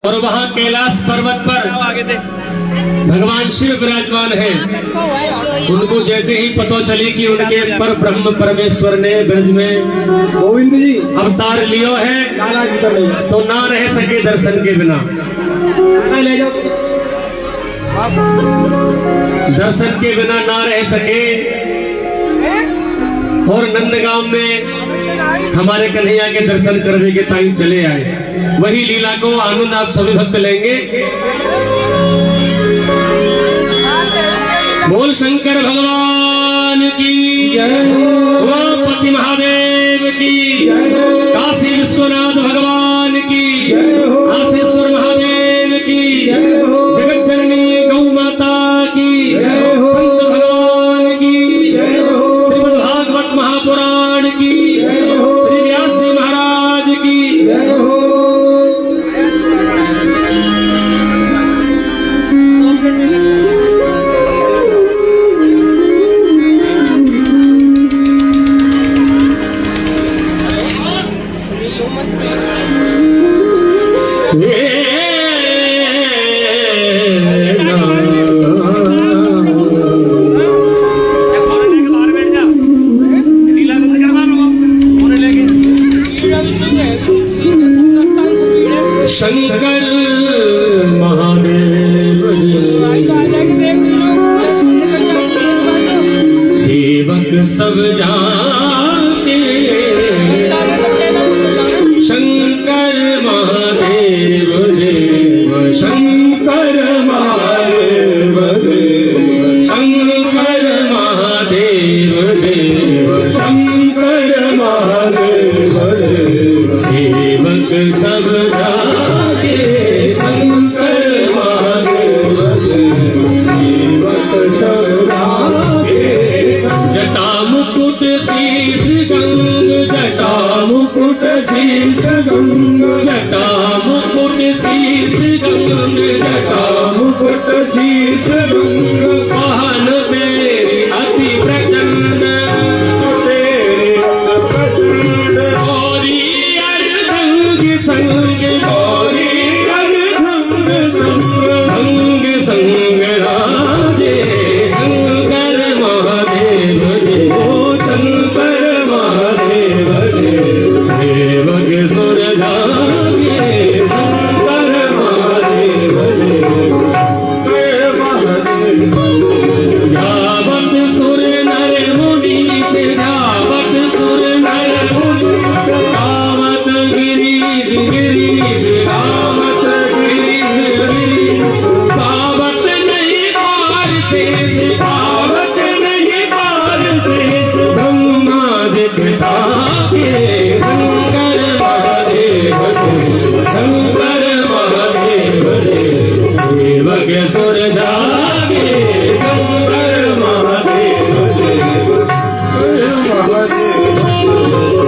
और वहाँ कैलाश पर्वत पर भगवान शिव विराजमान है। उनको जैसे ही पता चली कि उनके पर ब्रह्म परमेश्वर ने ब्रज में गोविंद जी अवतार लियो है तो ना रह सके दर्शन के बिना। ले जाओ, दर्शन के बिना ना रह सके। और नंदगांव में हमारे कन्हैया के दर्शन करने के टाइम चले आए। वही लीला को आनंद आप सभी भक्त लेंगे। बोल शंकर भगवान की जय, उमापति महादेव की जय, काशी विश्वनाथ भगवान की जय, काशीश्वर महादेव की जय, जगत जननी गौ माता की जय, संत भगवान की जय, श्रीमद् भागवत महापुराण की जय, श्री व्यास महाराज की जय हो। शंकर महादेव सेवक सब जाके, शंकर महादेव देव, शंकर महादेव देव, शंकर महादेव देव, शंकर महादेव देव, सेवक सब जाके, शंकर महादेव देव, सेवक सब जाके। जटा मुकुट शीश गंग, जटा मुकुट शीश गंग, जटा मुकुट शीश गंग, जटा मुकुट शीश गंग, वाहन तेरी अति प्रचंड, तेरी प्रचंड, गौरी अर्धंग संग, गौरी अर्धंग संग, भंग संग राजे, शंकर महादेव देव, शंकर महादेव देव, सेवक सुर जागे, शंकर महादेव देव, धावत सुर नर मुनि, धावत सुर नर मुनि, धावत गिरीश गिरीश, धावत गिरीश गिरीश, धावत नहीं पार शेष, धावत नहीं पार शेष, ब्रह्मादित्य के शंकर महादेव देव, शंकर महादेव देव, सेवक सुर जागे, शंकर महादेव देव,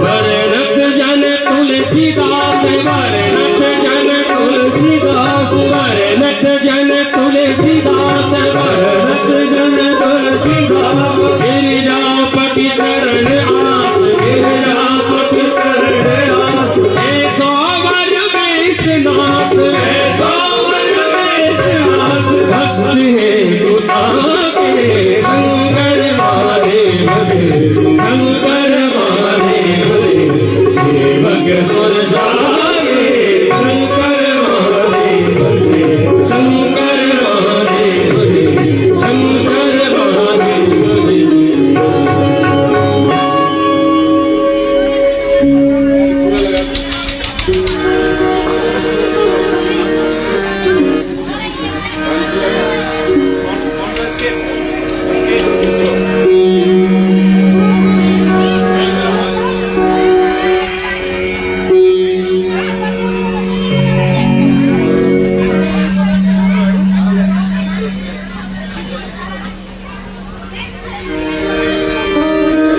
वरनत जन तुलसीदास, वरनत जन तुलसीदास, वरनत जन तुलसीदास, वरनत जन तुलसीदास, गिरिजापति चरण आस, गिरिजापति चरण आस, ऐसा वर वैष्णनाथ, ऐसा वर वैष्णनाथ, भक्त है खुदा के, शंकर महादेव देव, शंकर महादेव देव, सेवक सुर जागे, शंकर महादेव देव, शंकर महादेव देव, शंकर महादेव देव।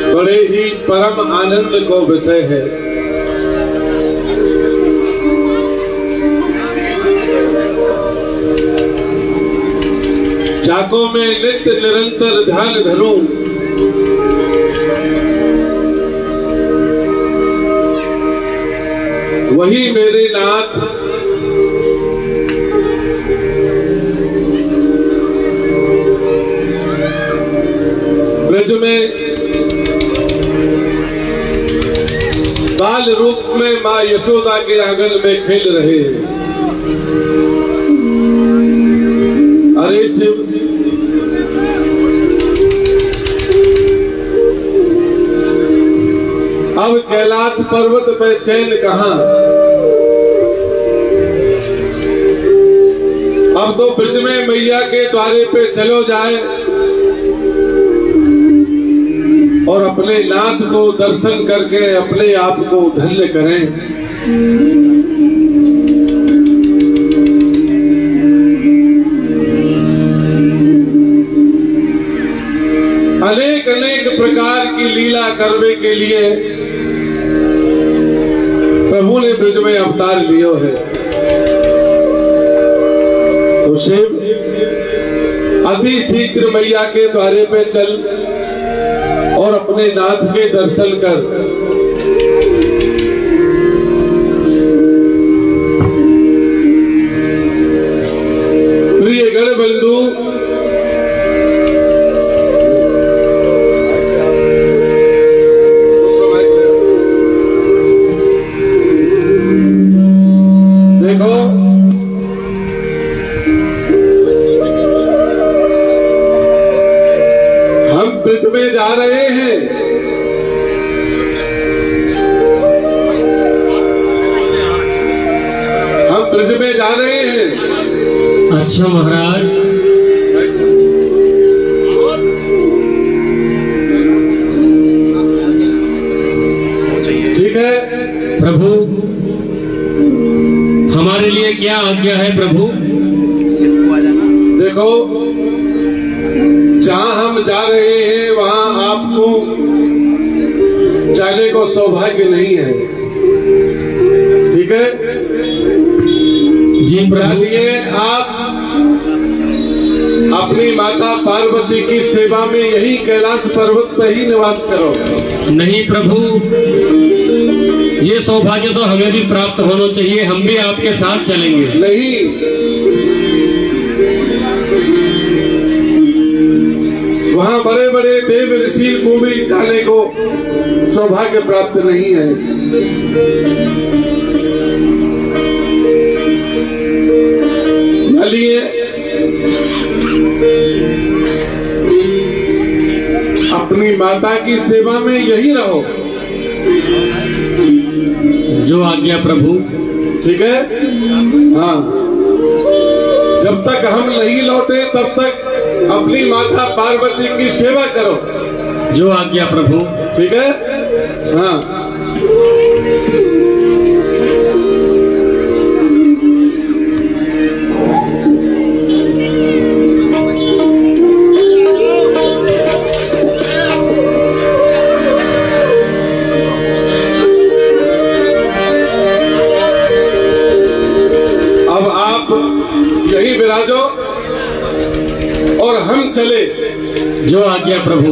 बड़े ही परम आनंद को विषय है। जाको में नित्य निरंतर ध्यान धरूं, वही मेरे नाथ ब्रज में बाल रूप में माँ यशोदा के आंगन में खेल रहे हैं। अरे शिव, अब कैलाश पर्वत पे चैन कहाँ? अब तो ब्रज में मैया के द्वारे पे चलो जाए और अपने नाथ को दर्शन करके अपने आप को धन्य करें। अनेक अनेक प्रकार की लीला करने के लिए प्रभु ने ब्रज में अवतार लियो है। तो शिव, अति शीघ्र मैया के द्वारे पे चल और अपने नाथ के दर्शन कर। प्रिय गण बंधु, देखो हम ब्रज में जा रहे हैं। हम ब्रज में जा रहे हैं। अच्छा महाराज, ठीक है प्रभु, हमारे लिए क्या आज्ञा है प्रभु? देखो, जहां हम जा रहे हैं वहां आपको जाने को सौभाग्य नहीं है। ठीक है जी प्रभु। इसलिए आप अपनी माता पार्वती की सेवा में यही कैलाश पर्वत पर ही निवास करो। नहीं प्रभु, ये सौभाग्य तो हमें भी प्राप्त होना चाहिए, हम भी आपके साथ चलेंगे। नहीं, वहां बड़े बड़े देव ऋषि को भी जाने को सौभाग्य प्राप्त नहीं है। इसलिए अपनी माता की सेवा में यही रहो। जो आज्ञा प्रभु। ठीक है, हाँ। जब तक हम नहीं लौटे तब तक अपनी माता पार्वती की सेवा करो। जो आज्ञा प्रभु। ठीक है, हाँ। अब आप यही विराजो और हम चले। जो आज्ञा प्रभु।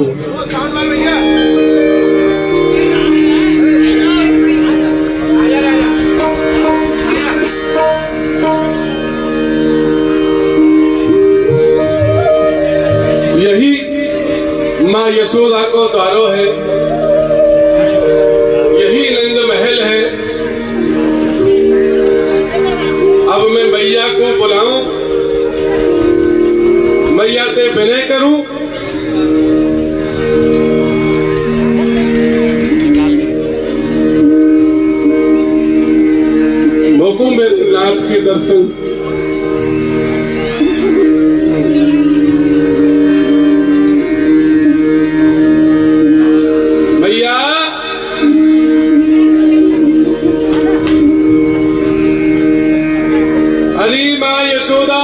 यही माँ यशोदा को द्वारो है, यही नंद महल है। अब मैं मैया को बुलाऊं, मैया से विनय करूं, रोकूं मेरे नाथ के दर्शन। मैया, अरे माँ यशोदा,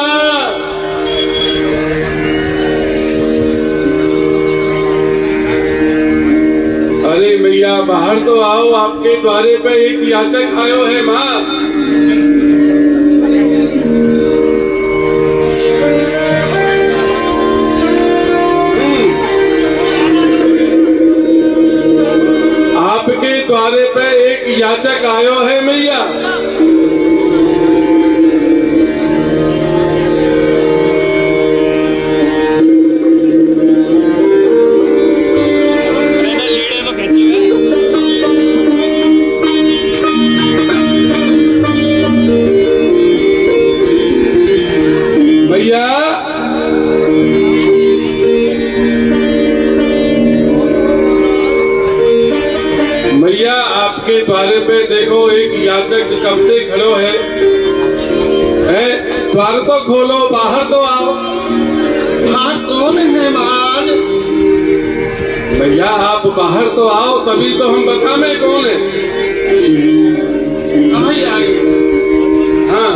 अरे मैया बाहर तो आओ, आपके द्वारे पे एक याचक आयो है माँ। आपके द्वारे पे एक याचक आयो है मैया। आपके द्वारे पे देखो एक याचक कब से खड़ो है, द्वार तो खोलो, बाहर तो आओ। हाँ, कौन है महाराज? भैया आप बाहर तो आओ, तभी तो हम बतावे कौन है। अभी आए। हाँ,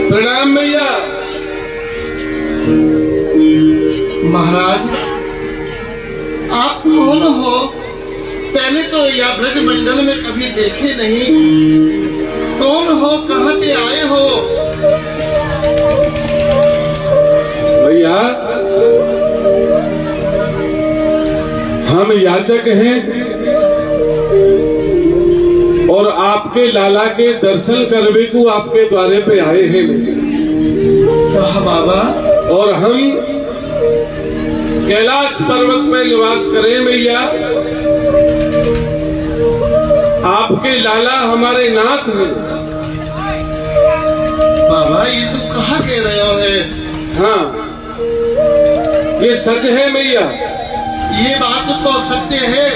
प्रणाम भैया। महाराज, आप कौन हो? पहले तो यह ब्रज मंडल में कभी देखे नहीं। कौन हो, कहाँ से आए हो? भैया हम याचक हैं और आपके लाला के दर्शन करने को आपके द्वारे पे आए हैं। वाह बाबा। और हम कैलाश पर्वत में निवास करें भैया। आपके लाला हमारे नाथ हैं। बाबा, ये तू कहाँ कह रहे हो है? हाँ, ये सच है भैया। ये बात तो सत्य है।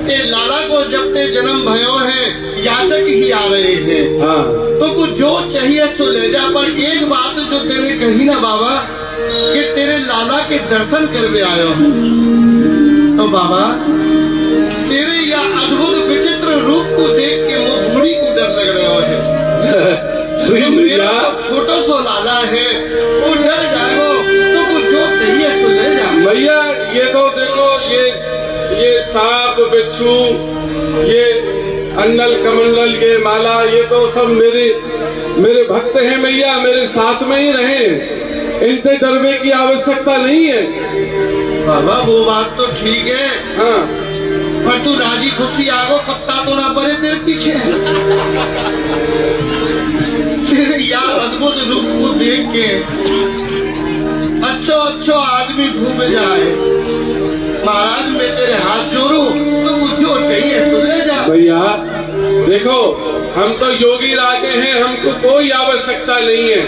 ये लाला को जब ते जन्म भयो है, याचक ही आ रहे हैं। हाँ, तो कुछ जो चाहिए तो ले जा, पर एक बात जो तेरे कही ना बाबा, कि तेरे लाला के दर्शन करने आयो हूँ। तो बाबा, तेरे यह अद्भुत विचित्र रूप को देख के मुड़ी को डर लग रहा है। जो मेरा छोटा सा लाला है, वो डर जाएगा। तो कुछ जो चाहिए तो ले जा भैया। ये तो देखो, ये सांप बिच्छू, ये अंडल कमंडल, ये माला, ये तो सब मेरे भक्त हैं भैया, मेरे साथ में ही रहे। इनसे डरने की आवश्यकता नहीं है। बाबा, वो बात तो ठीक है। हाँ, पर तू राजी खुशी आगो, कप्ता तो ना पड़े तेरे पीछे। तेरे यार अद्भुत रूप को देख के अच्छो आदमी घूम जाए। महाराज, मैं तेरे हाथ जोड़ू, तो कुछ जो चाहिए तो ले जा। भैया देखो, हम तो योगी राजे हैं, हमको कोई आवश्यकता नहीं है।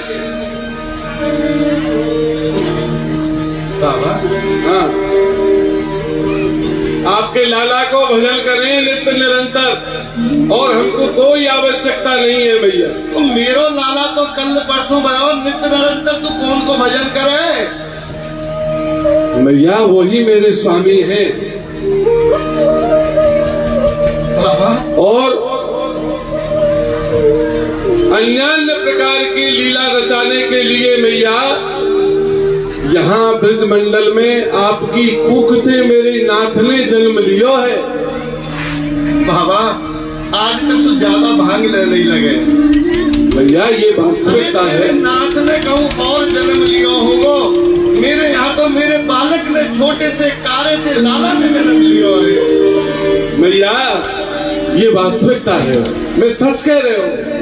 बाबा, हाँ, आपके लाला को भजन करें नित्य निरंतर, और हमको कोई आवश्यकता नहीं है भैया। तो मेरो लाला तो कल परसों भयो नित्य निरंतर, तू कौन को भजन करे? भैया वही मेरे स्वामी हैं। बाबा, और अन्य प्रकार की लीला रचाने के लिए भैया यहाँ ब्रज मंडल में आपकी कुख से मेरे नाथ ने जन्म लियो है। बाबा, आज तक तो ज्यादा भांग ले नहीं लगे। भैया ये वास्तविकता मेरे है। नाथ ने कहूँ और जन्म लियो होगो। मेरे यहाँ तो मेरे बालक ने छोटे से कारे से लाला ने जन्म लियो है। भैया ये वास्तविकता है, मैं सच कह रहे हो।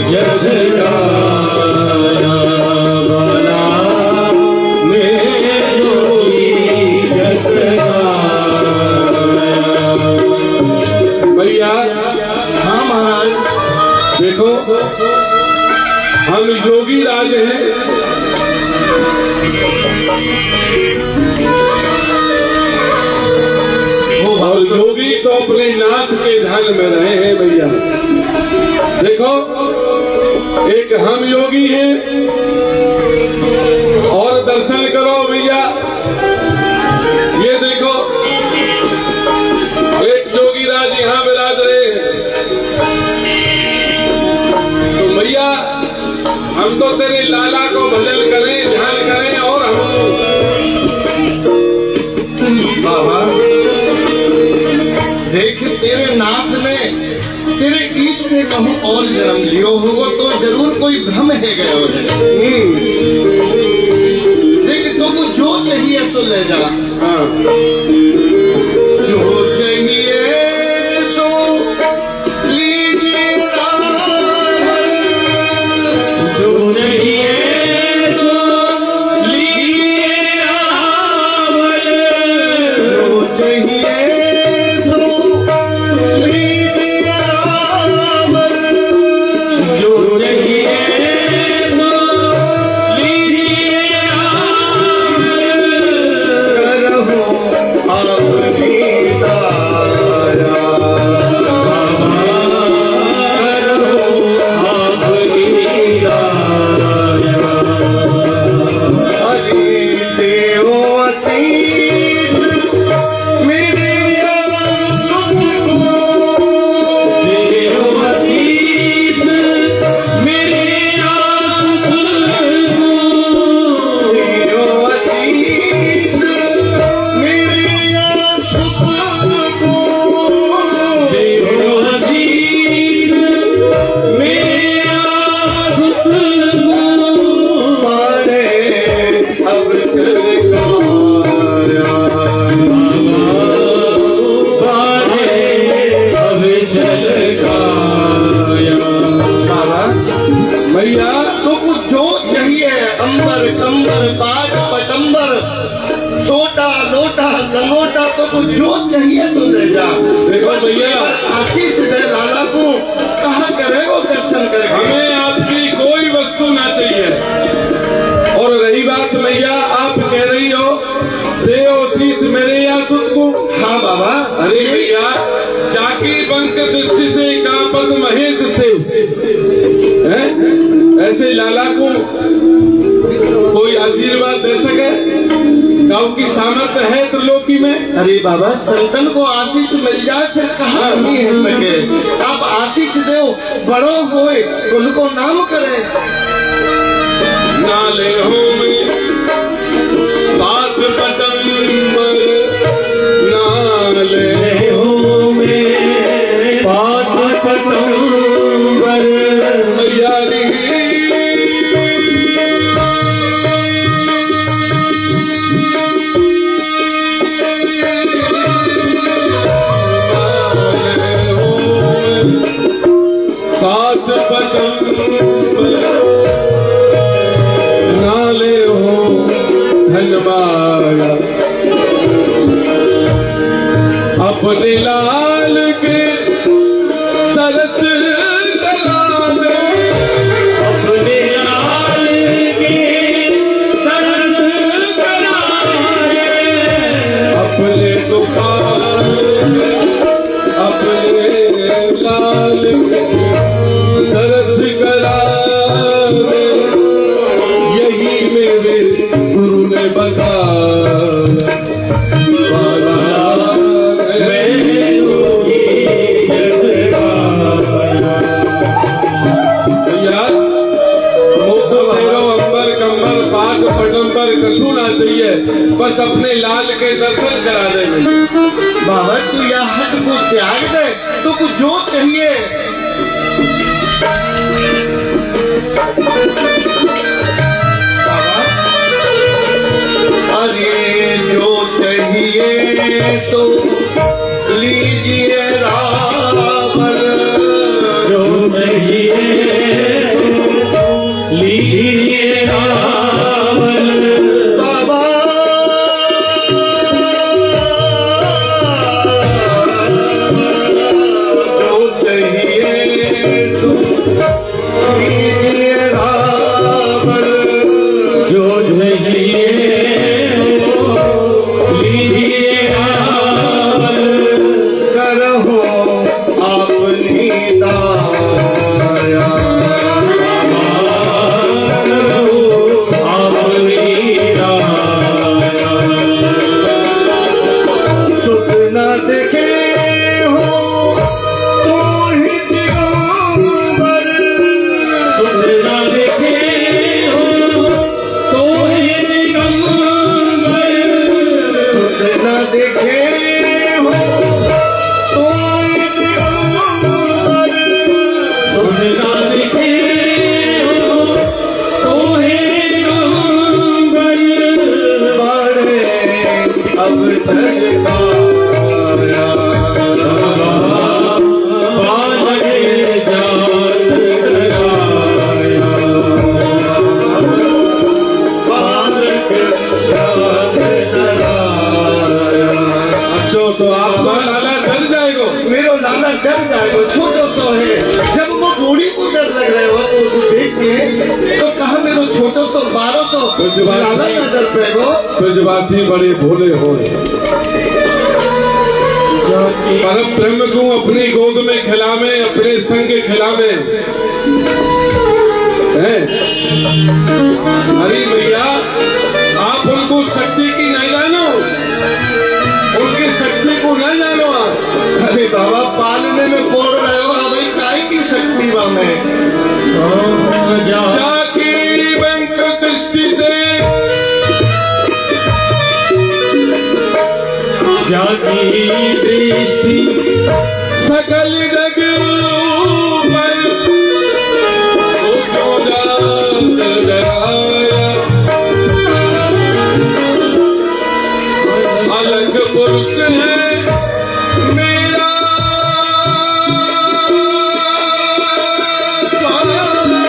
जस गाया बना मेरे जोगी जस गाया। भैया हाँ महाराज। देखो हम योगी राज हैं और योगी तो अपने नाथ के ध्यान में रहे हैं भैया। देखो एक हम योगी हैं और दर्शन करो भैया। ये देखो एक योगी राज यहाँ विराज रहे हैं। तो भैया हम तो तेरे लाला को भजन करें ध्यान करें और हम बाबा देख तेरे नाथ ने तेरे ईश ने कहूँ और जन्म लियो होगा तो जरूर कोई भ्रम है गयो है। देख तो कुछ जो चाहिए तो ले जा। हाँ जो चाहिए तो लीजिए जो नहीं है सो लीजिए रावल। जो चाहिए तो लीजिए जो चाहिए सो लीजिए रावल। करहो अपनी दाया। हरि देव अतीत मेरे भैया तो कुछ जो चाहिए अंबर कंबर पाट पटंबर छोटा लोटा लंगोटा तो कुछ जो चाहिए तो ले जा। देखो भैया आशीष दे लाला को कहा करेगो दर्शन करके। हमें आपकी कोई वस्तु ना चाहिए। और रही बात भैया आप कह रही हो दे शीश मेरे या सुत को। हाँ बाबा। अरे भैया जाकी बंक दृष्टि से कापत महेश शेष है। ऐसे लाला को कोई आशीर्वाद दे सके गाँव की सामर्थ्य है त्रिलोकी में। अरे बाबा संतन को आशीष मिल जाए फिर कहाँ नहीं है सके। आप आशीष दो बड़ो होए उनको नाम करे। नाले हो में बात पटंबर नाले हो में पात पटंबर। भैया रे बात पटंबर नाले हो धनमाया। अपने लाल के तरस करा दे। अपने लाल के तरस कराए। अपने दुकान अपने लाल के तरस करा दे। यही मेरे गुरु ने बताया। कछु ना चाहिए बस अपने लाल के दर्शन करा दे। बाबा तू यह हट को त्याग दे तो कुछ जो चाहिए। बाबा अरे जो चाहिए तो लीजिए रावल। जो चाहिए मारो तो ब्रजवासी- लाला का डर पे गो। ब्रजवासी बड़े भोले हो, परम ब्रह्म को अपनी गोद में खिलावे, अपने संग खिलावे हैं। अरे भैया, आप उनको शक्ति की नहीं जानो, उनकी शक्ति को नहीं जानो आप। अरे बाबा पालने में बोल रहे हो, भाई काय की शक्ति बा में। जाकी बैंक दृष्टि से जाकी दृष्टि सकल जग पर जो जात डराया, अलग पुरुष है मेरा स्वामी।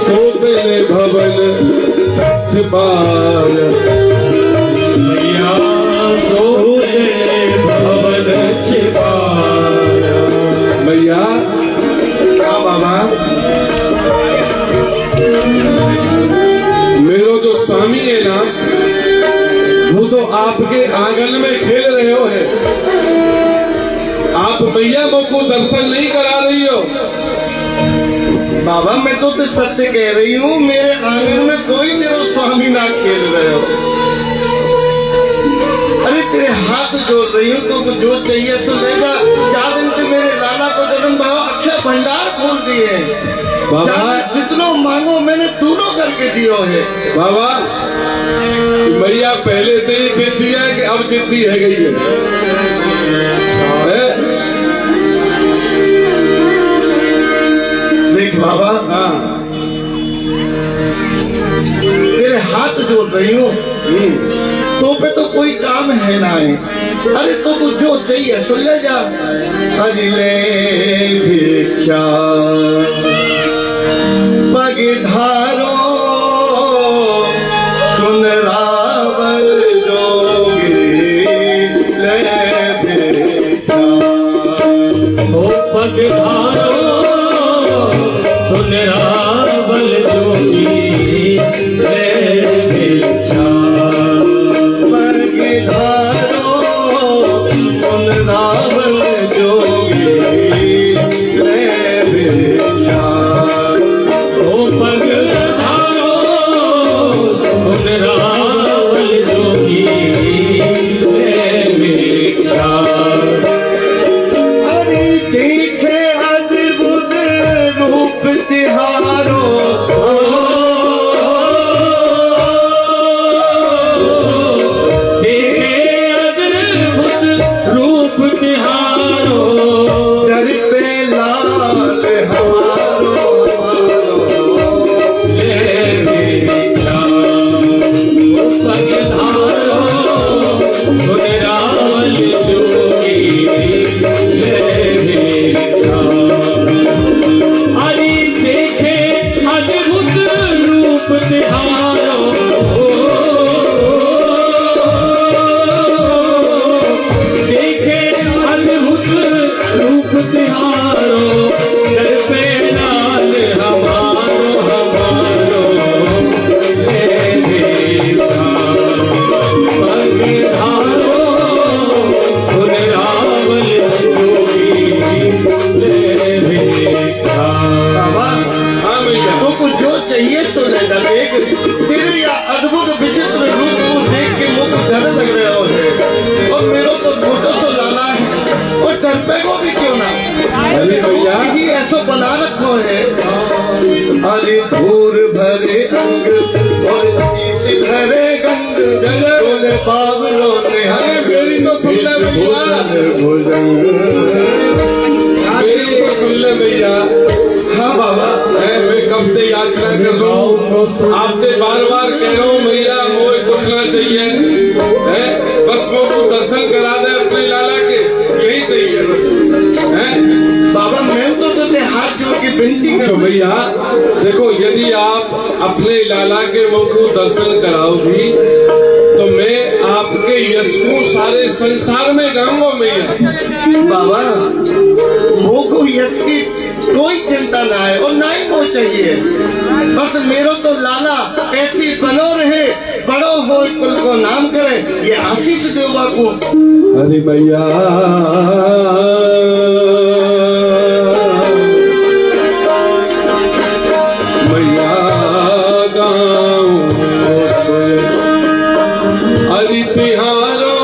सोते भवन छिपाय, मैया सोते भवन छिपाया। मैया हाँ बाबा, मेरो जो स्वामी है ना, वो तो आपके आंगन में खेल रहे हो है। आप मैया को दर्शन नहीं करा रही हो। बाबा मैं तो सत्य कह रही हूँ, मेरे आंगन में कोई तेरा स्वामी ना खेल रहे हो। अरे तेरे हाथ जोड़ रही हूँ, तो जो चाहिए तो ले जा। 4 दिन से मेरे लाला को जन्म भाव अक्षय भंडार खोल दिए। बाबा जितनो मांगो मैंने दूनो करके दियो है। बाबा, मैया पहले से ही जिद्दी है कि अब जिद्दी है गई है। देख बाबा, हाँ, तेरे हाथ जोड़ रही हूँ, तो पे तो कोई काम है ना है। अरे तो कुछ जो चाहिए तो ले जा। अगले भिक्षा पगधारो सुन रावल जोगी ले भिक्षा। ओ पगधारो सुन रावल जोगी ले भिक्षा। पगधारो सुन रावल जोगी ले भिक्षा। ओ पगधारो सुन रावल जोगी ले भिक्षा। अरे देखे अद्भुत रूप तिहारो, देखे अद्भुत रूप तिहारो। डर पे लाल हमारो। ले भिक्षा। ओ पगधारो सुन रावल जोगी ले भिक्षा। अरे देखे अद्भुत रूप तिहारो। देखे अद्भुत रूप तिहारो। डर पे लाल हमारो हमारो ले भिक्षा। पगधारो सुन रावल जोगी ले भिक्षा। बाबा हाँ मैया। तो कुछ जो चाहिए तो ले जा। देख तेरे या अद्भुत विचित्र रूप को देख के मुझे डर लग रहे हो है। और मेरा तो छोटा तो लाला है, और डर पे को भी क्यों ना। अरे भैया, ही ऐसा बना रखो है। अरे धूर भरे अंग और शीश भरे गंग, बोले बाबलो ने अरे मेरी तो सुन ले भैया, भुजंग। मेरी तो सुन ले भैया। हाँ बाबा, मैं कब से याचना कर रहा हूँ, आपसे बार बार कह रहा हूँ भैया, मोए कुछ पूछना चाहिए है, बस वो को दर्शन करा दे अपने लाला के, यही चाहिए बस है। बाबा मैं तो तुझे हाथ जोड़ के विनती तो कर भैया देखो, यदि आप अपने लाला के मुख को दर्शन कराओगी तो मैं आपके यश को सारे संसार में गाऊंगा भैया। बाबा वो को यश की कोई चिंता ना है और ना ही वो चाहिए, बस मेरो तो लाला ऐसी बनो रहे, बड़ो हो कुल को नाम करे, ये आशीष देवा को। अरे भैया भैया गाँव हरि तिहारो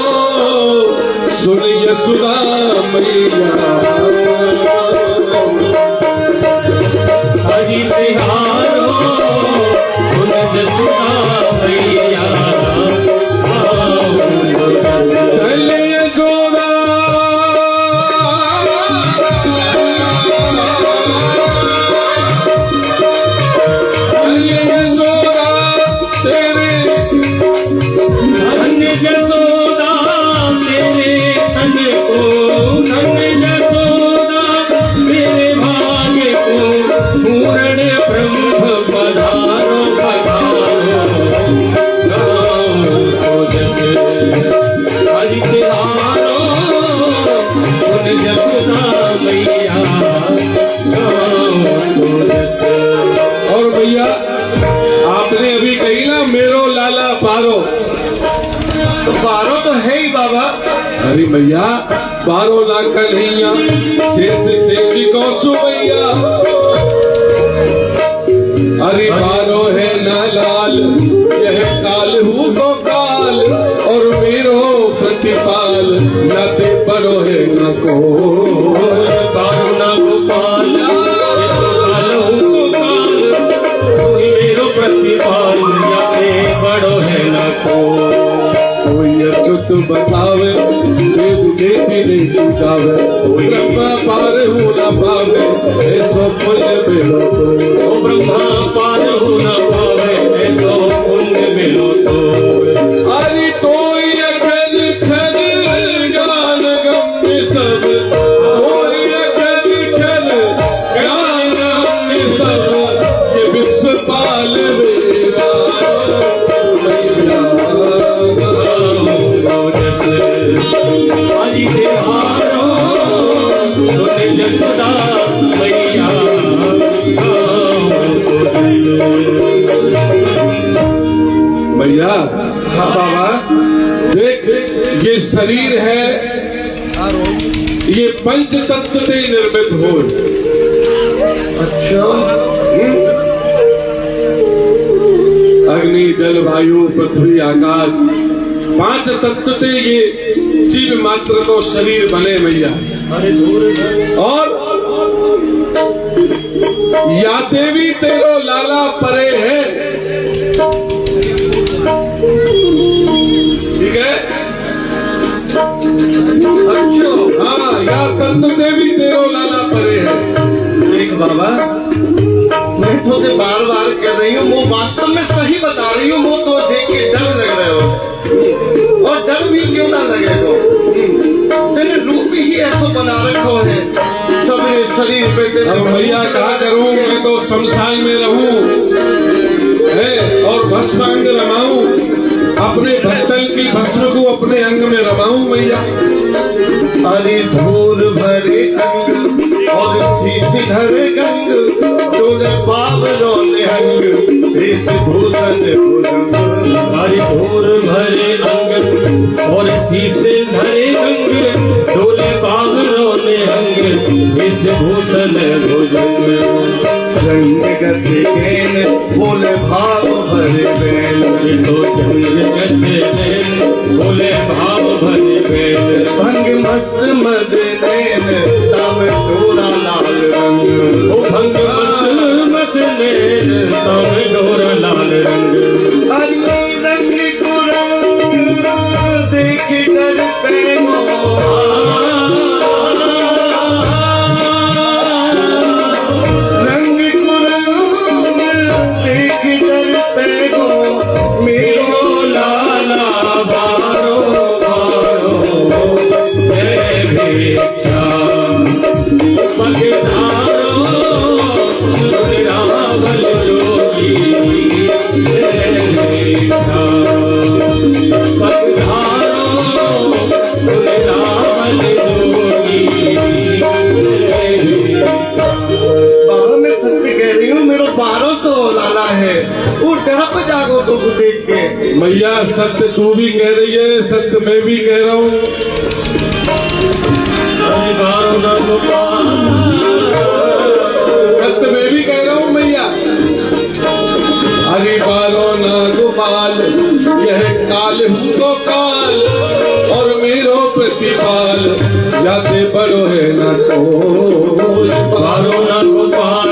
सुन यशुदा मैया, हरि तिहारो सुन यशोदा मैया, चल यशोदा चल यशोदा तेरे धन्य यशोदा तेरे तन को, धन्य यशोदा तेरे भाग्य को, पूर्ण ब्रह्म पधारो पधारो, गाँव को जस हरि तिहारो सुन यशोदा मैया, गाँव को जस। और भैया आपने अभी कही ना मेरो लाला पारो, तो बारो तो है ही बाबा। अरे भैया 12 लाख कन्हैया शेष शेष कौशु भैया, अरे 12 है ना लाल यह काल हूँ तो काल, और मेरो प्रतिपाल न ते परो है न को, कारुणा गोपाल कालो गोपाल, तू ही मेरो प्रतिपाल, याते बड़ो है न को। कोई अच्युत बतावे वेद देती नहीं चुकावे, ब्रह्मा पार हूँ न पावे ऐसो पुण्य मिलो तो, ओ ब्रह्मा पार हो न पावे ऐसो पुण्य मिलो तो। अरे कोई अखन खन ज्ञान गम्य सब, कोई अखन खन ज्ञान गम्य सब, ये विश्व पाल मेरा हरि तिहारो सुन यशोदा मैया, भैया हाँ बाबा। देख ये शरीर है, ये पंच तत्व से निर्मित हो, अच्छा अग्नि जल वायु पृथ्वी आकाश 5 तत्व से ये जीव मात्र को शरीर बने भैया। अरे दूर और या देवी तेरो लाला परे है, ठीक है। अच्छा हाँ या तत्व देवी तेरो लाला परे है। देख बाबा, मैं तो बार बार कह रही हूँ, वो वास्तव में सही बता रही हूँ, वो तो देख के डर लग रहे हो, और डर भी क्यों ना लगे तो, तेरे रूप ही ऐसा बना रखो है सबरे शरीर पे तेरे। अब भैया क्या करूं, मैं तो शमशान में रहूं है और भस्मांग रमाऊं, अपने भक्तन की भस्म को अपने अंग में रमाऊं भैया। हरि धूर भरे अंग और शीश धरे गंग, डोले पाव रोले अंग, वेशभूषण भुजंग। हरि धूर भरे अंग और शीशे धरे अंग, डोले बाबरों ने अंग, वेशभूषण भुजंग। रंग गति केन बोले भाव भरे बैल, तो जंग गते नैन बोले भाव भरे बैल। भंग मस्त मद नैन तम डोरा लाल रंग। ओ भंग मत नैन तम डोरा लाल रंग। हरि रंग को रंग देख डर पैगो, रंग को रंग देख डर पैगो, मेरो लाल लागो दुख देख के। मैया सत्य तू भी कह रही है, सत्य मैं भी कह रहा हूँ। सत्य मैं भी कह रहा हूँ मैया। हरि बालो ना गोपाल, यह काल हूँ तो काल और मेरो प्रतिपाल, याते बड़ो है ना तो बारो ना गोपाल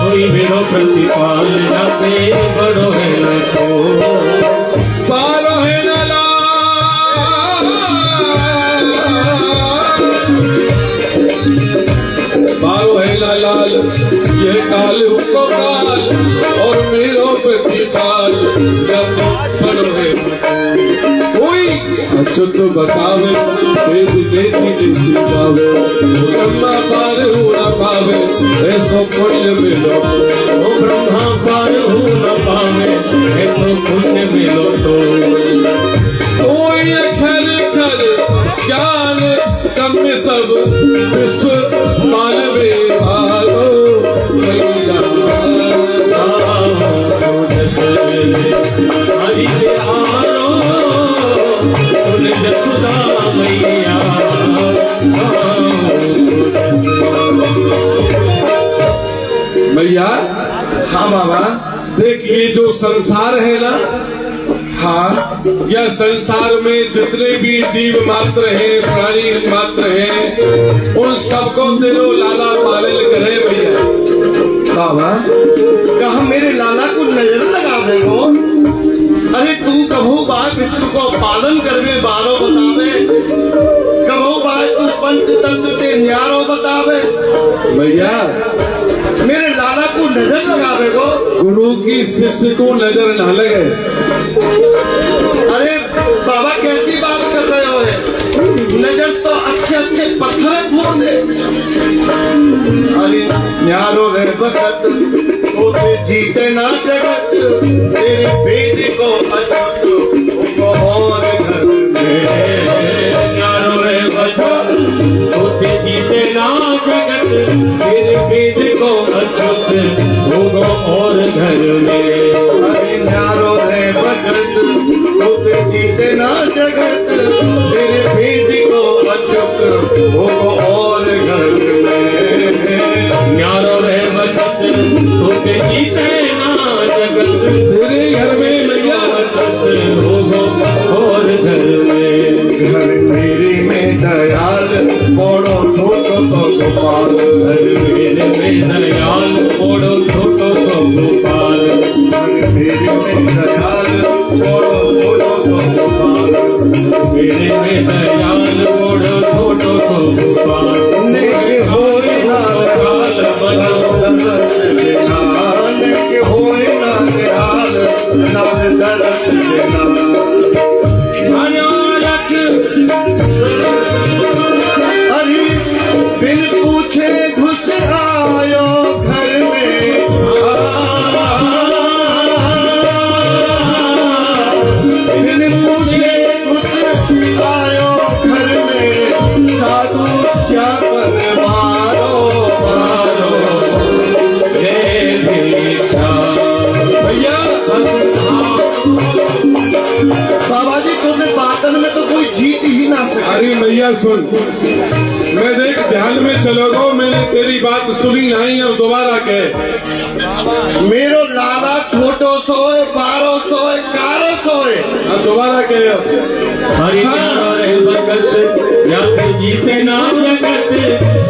कोई मेरो प्रतिपाल, जाते बड़ो है न तो बारो है ना लाल, बारो है ना लाल, यह काल हुको काल और मेरो प्रतिपाल, याते बड़ो है कोई अच्युत बतावे, वेद के नीति पावे, ब्रह्मा पार हो न पावे, ऐसो पुण्य मिलो, ओ ब्रह्मा पार हो न पावे, ऐसो पुण्य मिलो तो कोई अक्षर अक्षर ज्ञान कम सब विश्व मानवे भागो मैया। हरि के आरो सुन जसुदा मैया। मैया हाँ बाबा। देख, ये जो संसार है ना, हाँ यह संसार में जितने भी जीव मात्र हैं, प्राणी मात्र हैं, उन सबको तेरो लाला पालन करे भैया। बाबा कहा मेरे लाला को नजर लगा देगो। अरे तू कभू बात विष्णु को पालन करवे बारो बतावे, कभू बात तू पंच तत्व ते न्यारो बतावे। भैया मेरे लाला को नजर लगा देगो। गुरु की शिष्य को नजर न लगे। अरे बाबा कैसी बात कर रहे हो? नजर तो अच्छे अच्छे पत्थर फोड़ दे। अरे न्यारो रे भगत होते जीते ना जगत, तेरे वेद को अछूत को और घर में। न्यारो रे भगत होते जीते ना जगत, तेरे वेद को अछूत होगो और घर में। अरे न्यारो रे भगत होते जीते ना जगत, तेरे वेद को अछूत होगो और घर में। न्यारो रे भगत होते जीते ना जगत, तेरे घर में मैया अछूत होगो और घर में। घर मेरे में दयाल बड़ो छोटो तो गोपाल, घर मेरे में दयाल बड़ो छोटो तो गोपाल, घर मेरे में दयाल बड़ो छोटो तो गोपाल। मेरे में दयाल बड़ो छोटो तो गोपाल। नेक होए ना दयाल नव दरस देना, नेक होए ना दयाल नव दरस देना। अनारक अरे बिन पूछे घुस आयो घर में, बिन पूछे घुस आयो घर में, साधु क्या कर मारो मारो। हे भिक्षा भैया बाबा जी तुमने बातन में तो कोई जीत ही ना सके। अरे मैया सुन, मैं देख ध्यान में चलोगो, मैंने तेरी बात सुनी नहीं और दोबारा कह। मेरो लाला छोटो सोए, बारो सोए, कारो सोए। अब दोबारा कह। हरि न्यारो रे भगत जाते जीते ना जगत,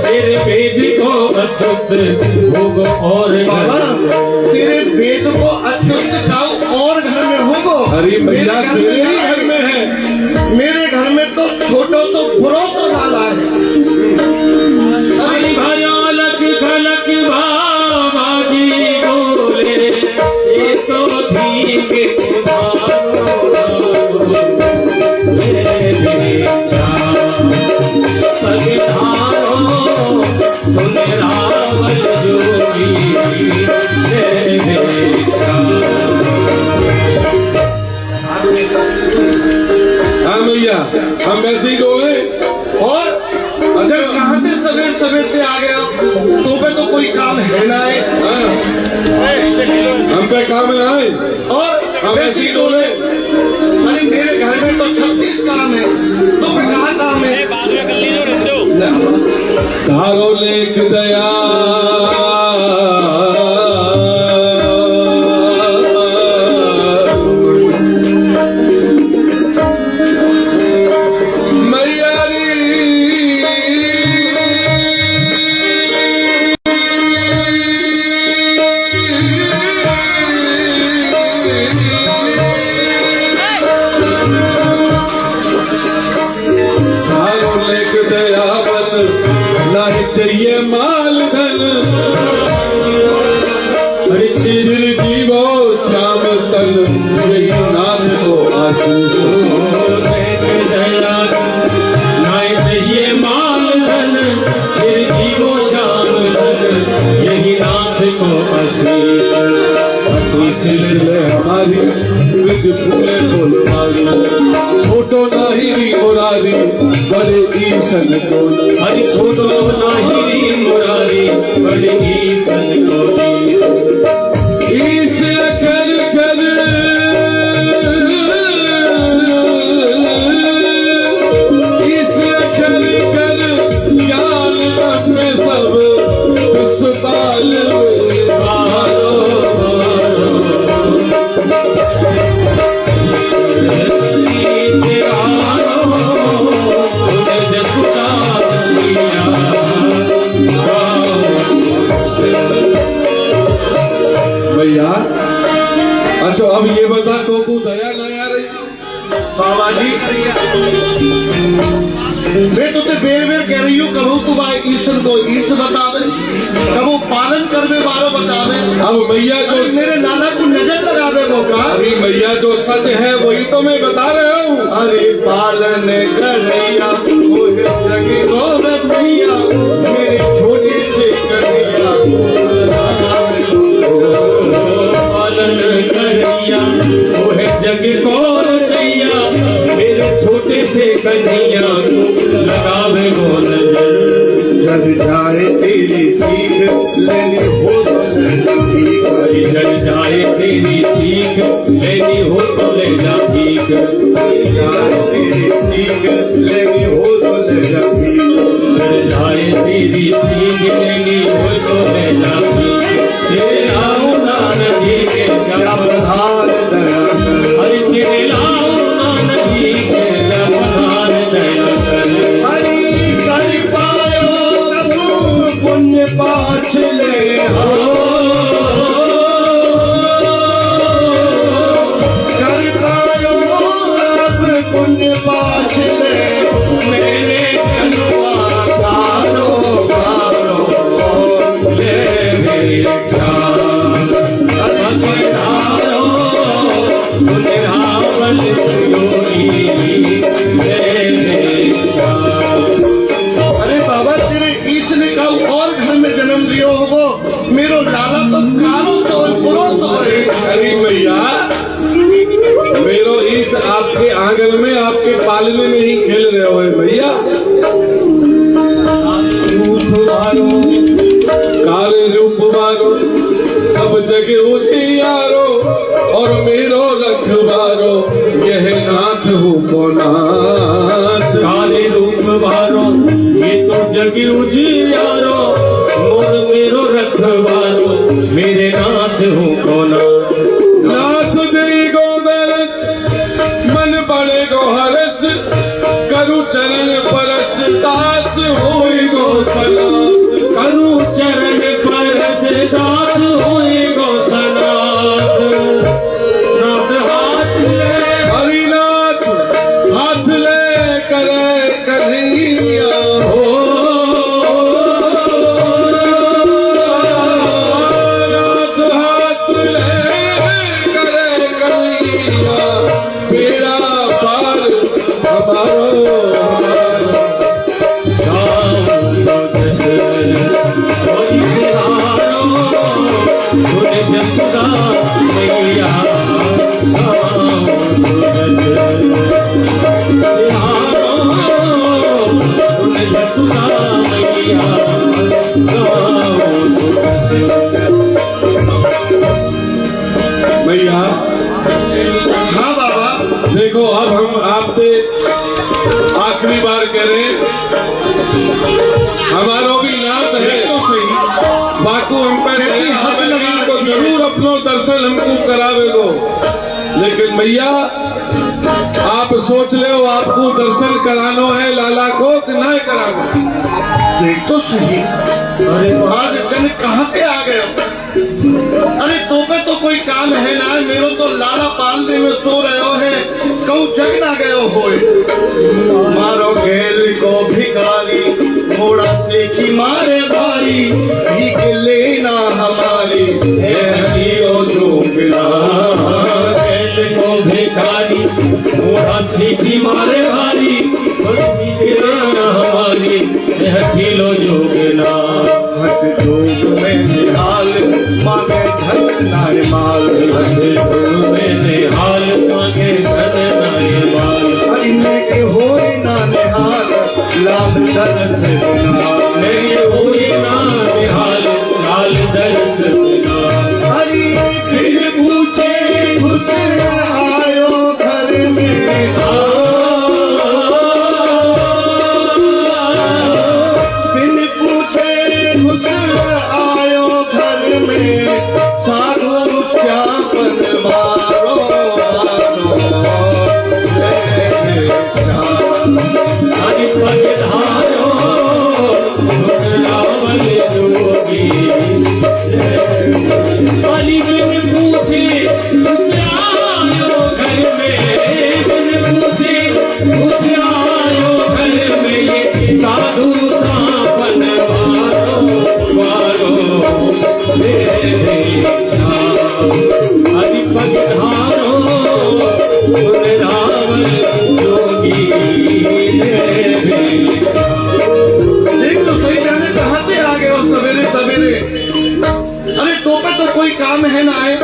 तेरे वेद को अछूत होगो और बाबा घर। तेरे वेद को अच्युत खाओ और घर में होगो। अरे मैया मेरे तेरे ही घर घर में है। मेरे घर में तो छोटो तो बुरो तो लाला है। हरि भयालक खलक भाजी बोले, ये तो ठीक संविधानो सुन रावल जोगी, पे काम है आए और हम वैसी ऐसी डोले। अरे मेरे घर में तो 36 काम है, तो फिर कहाँ काम है? धारो लेख दया चाहिए माल धन चिरजीवो श्याम तन यही नाथ को आशीष चाहिए माल धन चिरजीवो श्याम धन यही नाथ को आशीष हमारी ब्रज फूले फुलवारी छोटो नाही री मुरारी बड़े ईशन को हरि छोटो नाही मुरारी बड़े ईशन को ईश कर कर ईश कर कर ज्ञान में सब विस्ताल भैया। अच्छा अब ये बता तो दया नहीं आ रही बाबा जी, मैं तो बेर बेर कह रही हूँ, कबू तुम आए ईश्वर को ईश बतावे, कबू पालन करवे वालो बतावे। अब मैया जो मेरे लाला को नजर लगावे वो का। अरे मैया जो सच है वही तो मैं बता रहा हूँ। अरे पालन करैया जगी को भैया मेरे छोटे से कन्हैया पालन करैया वो है जग को रचैया मेरे छोटे से कन्हैया को लगावे वो नजर। जग जाए तेरी सीख लेनी हो जग जाए तेरी सीख लेनी हो तो लेना ठीक। जाए तेरी सीख लेनी हो तो लेना ठीक। जग जाए तेरी सीख लेनी हो तो लेना ठीक। तेरे आओ नानक जी के प्रधान दया कर। हरि तेरे लाओ नानक जी के प्रधान दया कर। हरि कर पायो सब पुण्य पाछ ले हो। कर पायो सब पुण्य पाछ ले मेरे कनुआ गारो गारो ले मेरे ख्याल पधारो सुनिरावल योगी ले मेरे ख्याल। अरे बाबा तेरे ईश ने कहा और घर में जन्म लियो होगो, मेरो लाला तो कारो तो बुरो तो है। अरे भैया मेरो इस आपके आंगन में आपके पालने में ही खेल रहे हो भैया। काले रूप मारो सब जगह उजियारो और मेरो रखवारो यह नाथ हो को नाथ। काले रूप बारो ये तो जगी उजियारो मोर मेरो रखवारो मेरे नाथ हो कोना। नाथ दे गो दरस मन बड़े गो हरस करु चरण परस दास होई गो सना। करु चरण परस दास होए गो सनाथ। नाथ हाथ ले हरिनाथ हाथ ले करे कन्हैया हो दर्शन हमको करावे दो, लेकिन मैया आप सोच ले हो आपको दर्शन करानो है लाला को कि ना करानो। देख तो सही, अरे आज जन कहाँ से आ गए हो? अरे तो पे तो कोई काम है ना, मेरो तो लाला पालने में सो रहे हो है, कहूँ जग ना गए हो। मारो घेल को भिखारी, थोड़ा से की मारे भारी, भीख लेना हमारी है जो बिना को भिखारी थोड़ा सीखी मारे भारी हमारी किलो जोगना हट जोग में निहाल मांगे धन नाय माल, हट जोग में निहाल मांगे धन नाय माल, इनमें के होए ना निहाल लाभ दर्श बिना, नहीं हुई ना निहाल लाल दर्श बिना। हरि फिर पूछे खुद आयो घर में, फिर पूछे खुद आयो घर में, साधु श्यापन मारो हरि पग धारो रावल जोगी, हरि बिन पूछे आयो घर में, बिन पूछे आयो घर में, ये साधु सापन मारो हरि पग धारो रावल जोगी। देख तो सही, जाने कहाँ से आ गए हो सवेरे सवेरे? अरे तो पे तो कोई काम है ना है,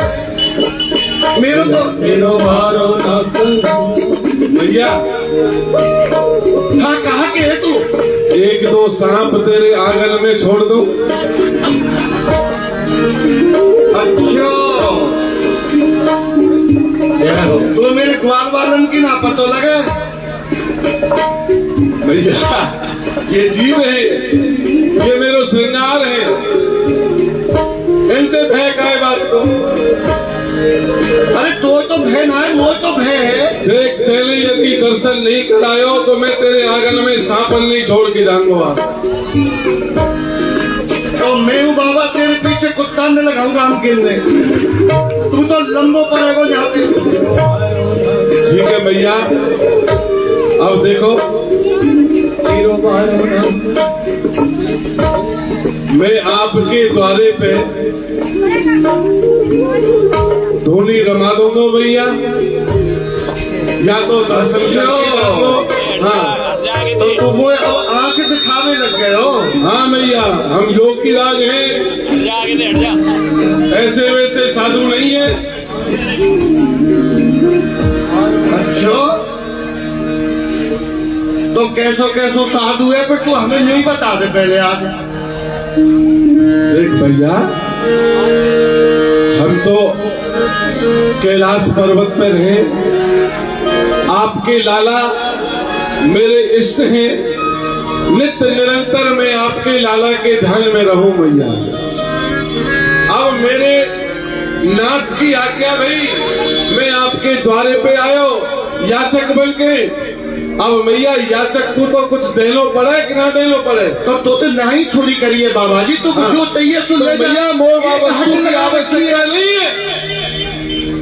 मेरो तो मेरो मारो भैया हाँ कहाँ के है तू? एक दो सांप तेरे आंगन में छोड़ दो। अच्छा तो मेरे ग्वाल वालन की ना पतो लगे? भैया ये जीव है, ये मेरो श्रृंगार है, इनसे भय का है बात को। अरे तो भय ना है, वो तो भय है। देख तेरे यदि दर्शन नहीं करायो तो मैं तेरे आंगन में सांपन नहीं छोड़ के जाऊंगा। तो मैं हूँ बाबा तेरे पीछे कुत्ता ने लगाऊंगा हम गिरने, तू तो लंबो पड़ेगा जाते। ठीक है भैया, अब देखो मैं आपके द्वारे पे धोनी रमा दूंगा भैया, या तो दर्शन करके दो। हाँ तो तुम अब आंख दिखावे लग गए हो? हाँ भैया, हम योगी राज हैं, ऐसे वैसे साधु नहीं है। अच्छा तो कैसो कैसो साधु है, पर तू हमें नहीं बता दे पहले आज। देख भैया, हम तो कैलाश पर्वत पर रहे, आपके लाला मेरे इष्ट हैं, नित्य निरंतर मैं आपके लाला के ध्यान में रहूं भैया। अब मेरे नाथ की आज्ञा भाई, मैं आपके द्वारे पे आयो याचक बन के। अब भैया याचक को तो कुछ देनो पड़े कि ना देनो पड़े? तो नहीं थोड़ी करिए बाबा जी, तो हाँ। जो चाहिए तो ले जा। भैया मोर वस्तु की आवश्यकता नहीं है।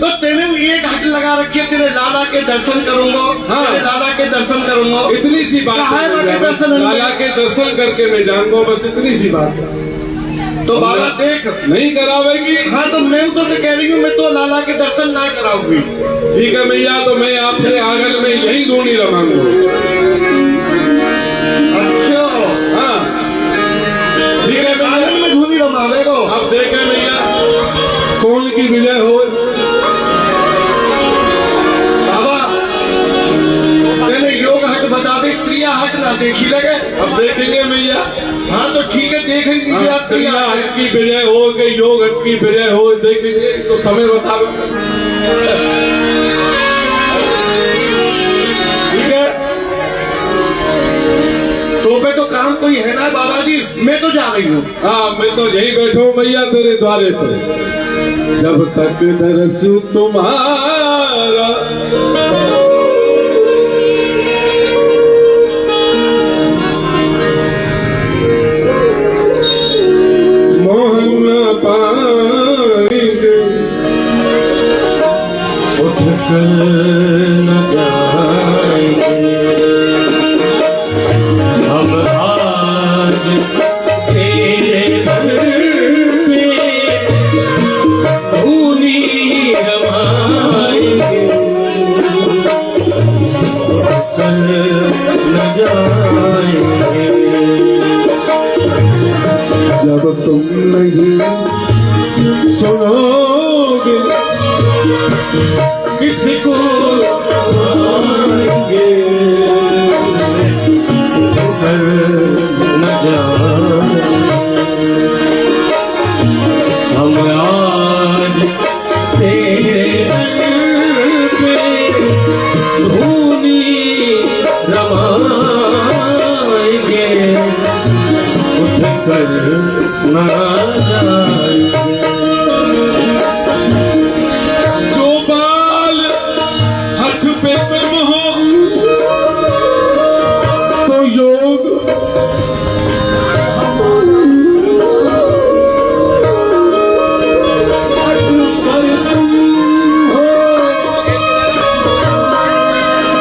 तो तेने एक हट लगा रखी है, तेरे लाला के दर्शन करूंगा। हाँ। तेरे लाला के दर्शन करूंगा, इतनी सी बात कहाँ है है बाकी भैया, बस दर्शन? लाला के दर्शन करके मैं जाऊंगा, बस इतनी सी बात है। तो बाबा देख, नहीं करावेगी? हाँ तो मैं तो कह रही हूँ, मैं तो लाला के दर्शन ना कराऊंगी। ठीक है भैया, तो मैं आपके आंगन में यही धूनी रमाऊंगा। अच्छा हाँ ठीक है भैया, आंगन में धूनी रमावेगा। अब देखें भैया कौन की विजय हो। बाबा मैंने योग हट बता दे, क्रिया हट ना देखी लगे। अब देखेंगे भैया। हाँ तो ठीक है, देख लीजिए हाँ, आप क्रिया क्रिया हट हट। की विजय हो कि योग हट की विजय हो, देखेंगे तो समय बता दो। ठीक है, तो पे तो काम कोई है ना बाबा जी, मैं तो जा रही हूँ। हाँ मैं तो यही बैठा हूँ भैया तेरे द्वारे पे। जब तक दरस तुम्हारा मोहन न पाएंगे उठ कर न जाएंगे हम आज तेरे दर पे धूनी रमाएंगे उठ कर न जाएंगे जब तुम नहीं सुनोगे किसको सुनाएंगे कर न जाएंगे हम आज तेरे दर पे धूनी रमाएंगे उठ कर न जाएंगे जो बाल हठ पे तुम हो तो योग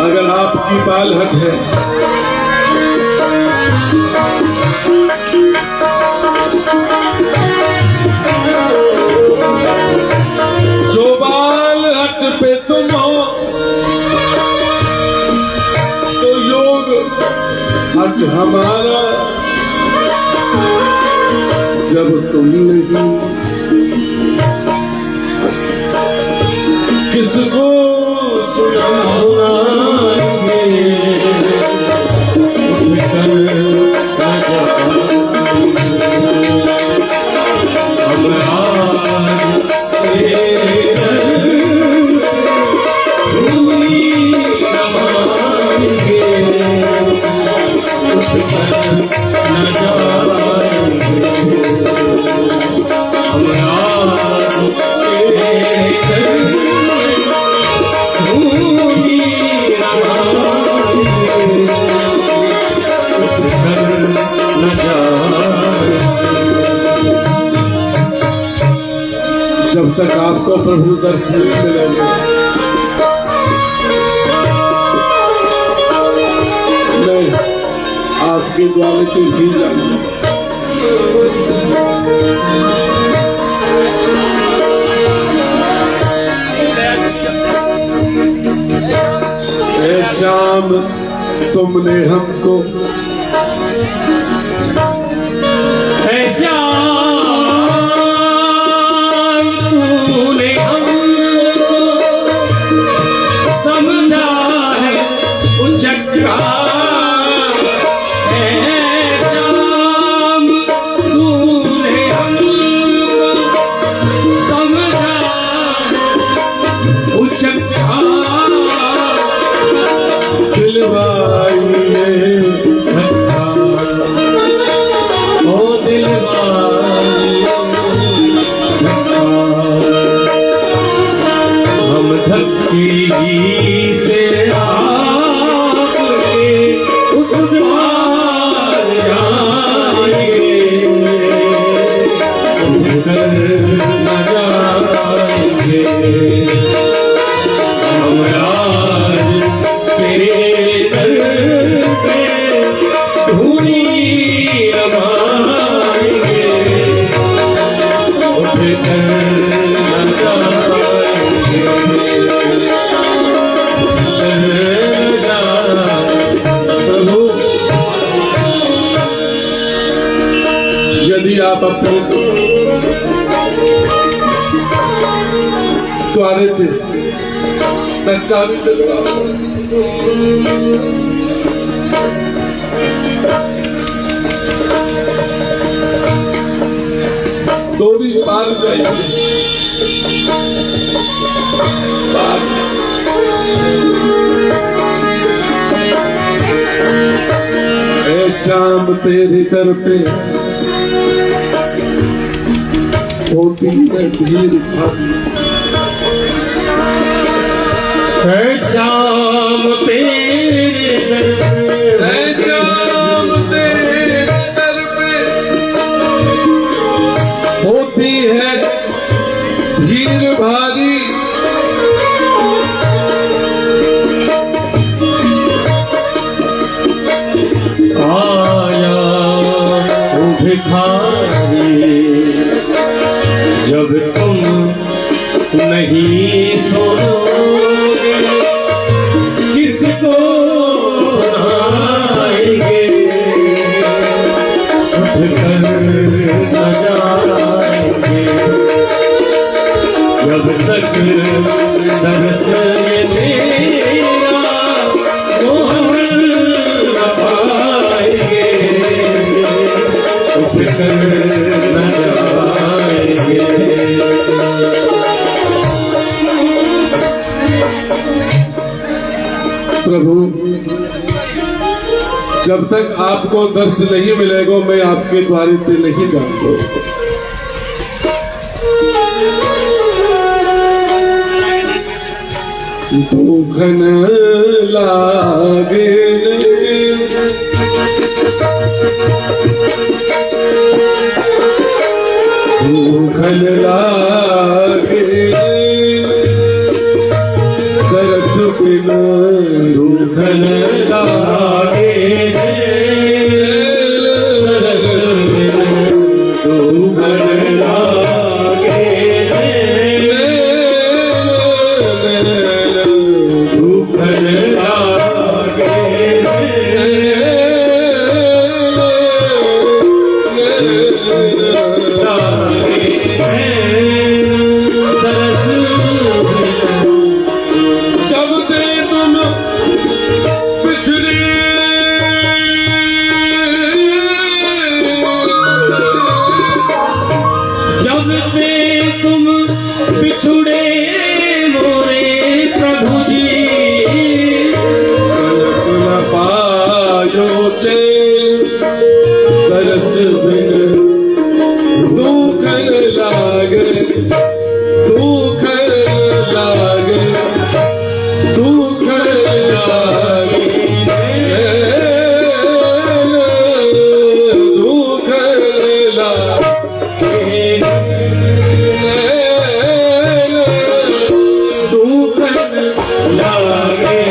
अगर आपकी बाल हट है जो बाल हट पे तुम हो तो योग हट हमारा जब तुम नहीं किसको सुनाएंगे उठ कर न जाएंगे हम आज तेरे दर पे धूनी रमाएंगे उठ कर न जाएंगे हम आज तेरे दर पे धूनी रमाएंगे उठ कर न जाएंगे जब तक आपको प्रभु दर्शन नहीं मिलेंगे नहीं आपके द्वारे पे भी जाएंगे ए शाम तुमने हमको ए श्याम तूने हमको समझा है उचक्का ए श्याम तूने हमको समझा उचक्का दिलवाइए धक्का ओ दिलवाइए धक्का हम धक्के से आपके उस द्वार जाएंगे उठ कर न जाएंगे हम आज तेरे दर पे धूनी रमाएंगे उठ कर न जाएंगे प्रभु यदि आप अपने द्वारे पे धक्का भी दिलवाओ तो भी पार जाएंगे पार ए शाम तेरे दर पे होती सुंदर भीड़ भारी। है शाम तेरे दर है शाम तेरे दर पे होती है भीड़ भारी। आया ओ भिखारी जब तुम नहीं सोओगे किसको सुनाएंगे उठ कर न जाएंगे जब तक दर्स मेरा मोहन न पाएंगे उठ कर न जाएंगे। प्रभु जब तक आपको दर्श नहीं मिलेगा मैं आपके द्वारे पे नहीं जाऊंगा। दुखन लागे दुखन लागे दरस बिना दुखन लागे दुखन लागे दुखन लागे जब से तुम पिछड़े जब से तुम बिछुड़े मोरे प्रभु जी न पायो चैन तरस बिन दुखन लागे दुखन लागे दुखन लागे दुखन लागे दुखन लागे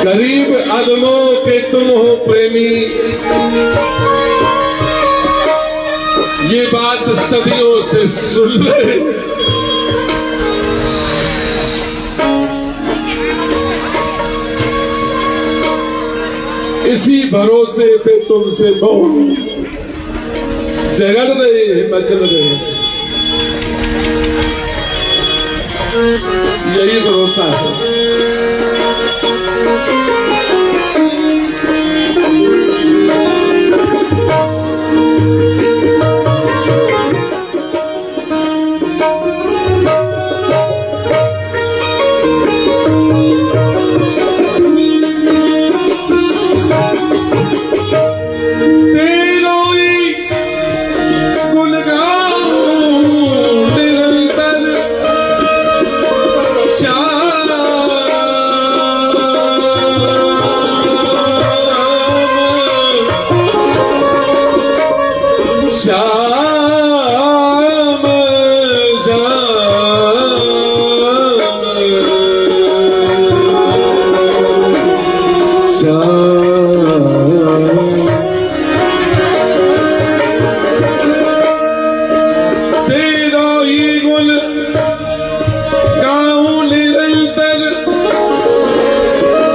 गरीब आदमों के तुम हो प्रेमी। ये बात सदियों से सुन रहे इसी भरोसे पे तुमसे बहुत जगड़ रहे हैं मचल रहे हैं। यही भरोसा है।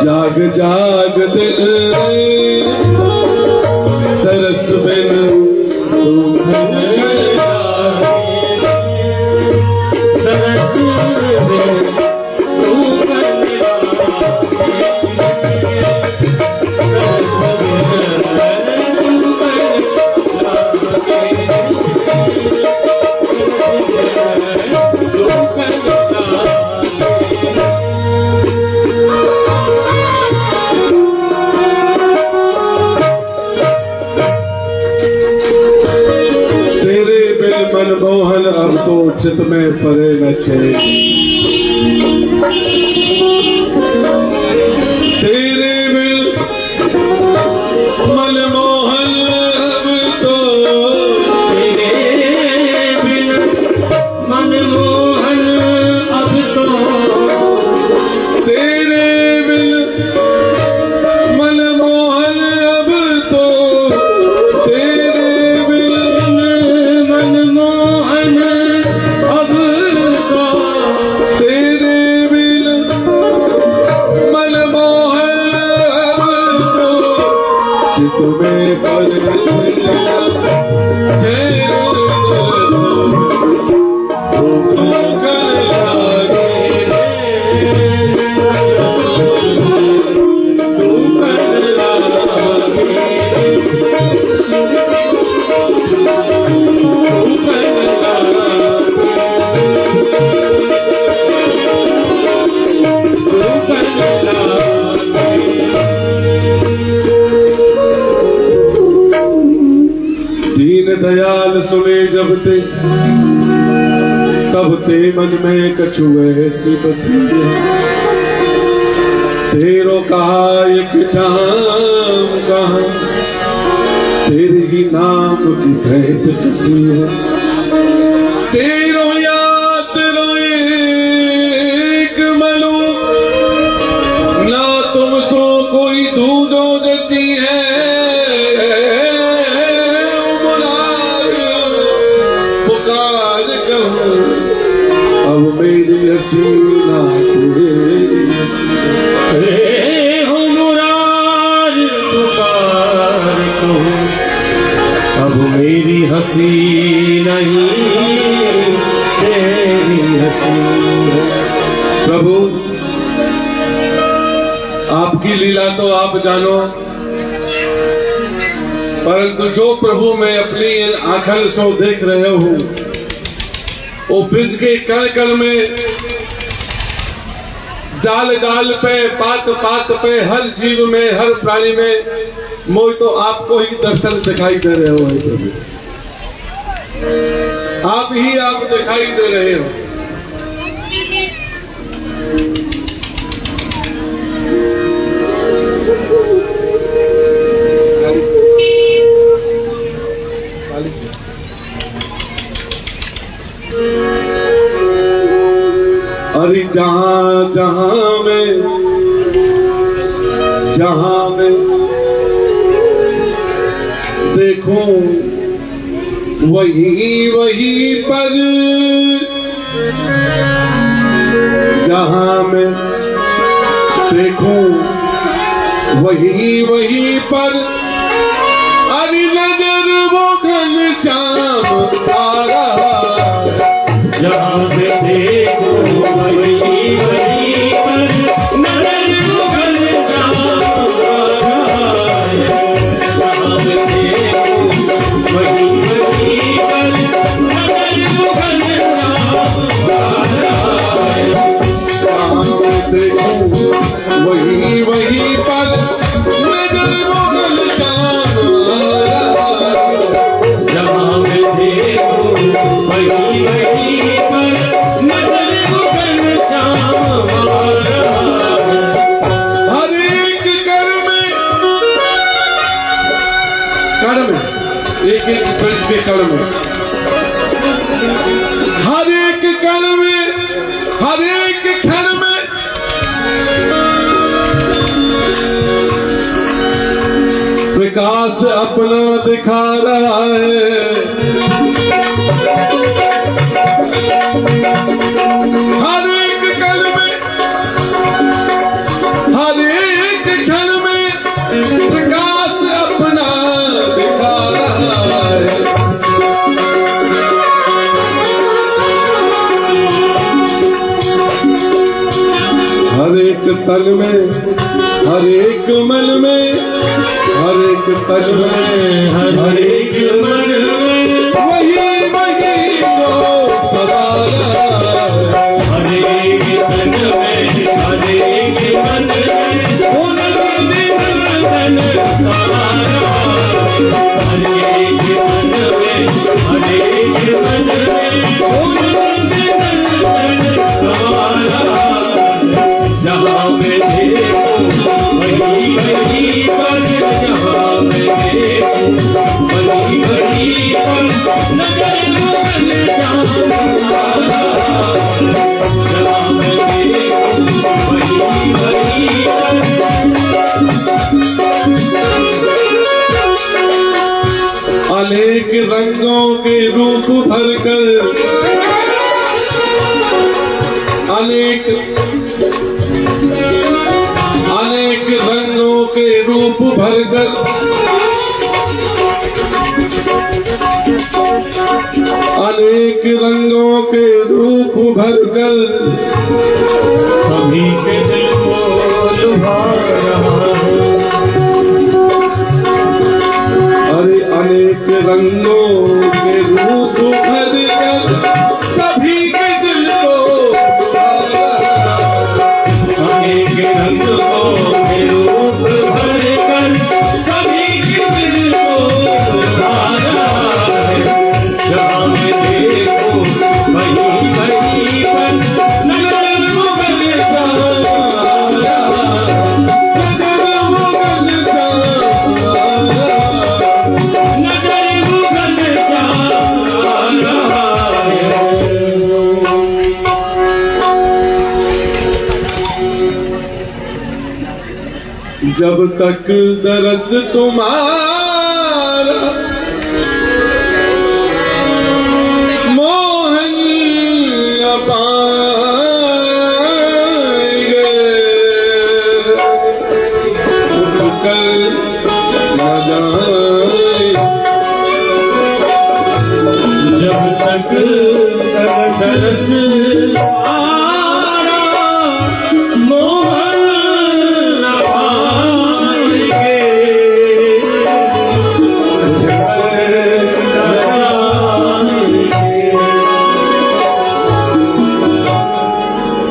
जाग जाग दिल तरस बिन दुखन तरस बिन दुखन तेरे बिन मनमोहन अब तो, तेरे बिन मनमोहन अब तो, तेरे बिन मनमोहन अब तो, तेरे बिन मनमोहन अब तो, तेरे बिन मनमोहन अब तो, चित में पर दीन दयाल सुने जब ते, तब ते मन में कछु ऐसी बसी है। तेरो कहा एक जाम कहा, तेरे ही नाम की भेंट कसी है। तेरो यास रोएक मलू, ना तुम सो कोई दूजो जची है। अब मेरी हसीना तेरी हो मुरार पुकार कहूँ, अब मेरी हंसी नहीं तेरी हंसी। प्रभु आपकी लीला तो आप जानो, परंतु जो प्रभु मैं अपनी इन आंखों से देख रहे हूँ, वो ब्रिज के कण कण में, डाल डाल पे, पात पात पे, हर जीव में, हर प्राणी में मोह तो आपको ही दर्शन दिखाई दे रहे हो। प्रभु आप ही आप दिखाई दे रहे हो। अरे जहां जहां में देखूं वही वही पर, जहां में देखूं वही वही पर, अरे नजर वो घनश्याम आ रहा। जहाँ पे देखो वही वही पर, नजर वो घनश्याम आ रहा है। जहाँ पे देखो वही वही पर, नजर वो घनश्याम आ रहा है। जहाँ देखो वही वही पर, नजर वो घनश्याम आ रहा। जहाँ पे देखो वही वही पर, नजर वो घनश्याम आ रहा है। हर एक कर में एक एक पुरुष के कर में, हर एक कर में, हर एक घर में विकास अपना दिखा रहा है। हर एक घर में, हर एक घर में विकास अपना दिखा रहा है। हर एक तन में, हर एक मन में, हर एक तन में, हर एक मन में वही वही वो सवाल है। हर एक तन में, हर एक मन में, उनका विवर्तन सारा। हर एक तन में, हर एक मन में, उनका विवर्तन के रूप भरकर अनेक अनेक रंगों के रूप भरकर अनेक रंगों के रूप भरकर सभी के दिल को लुभा रहा है। अरे अनेक रंगों के रूप भरकर सभी के दिल को लुभा रहा है। अनेक रंगों के रूप भरकर सभी के दिल को लुभा रहा है। जहाँ में देखो वहीं वहीं पर नजर मुगल सारा, नजर मुगल जब तक दरस तुम्हारा मोहन न पाएंगे उठकर न जाए। जब तक दरस आरा मोहन न पाएंगे,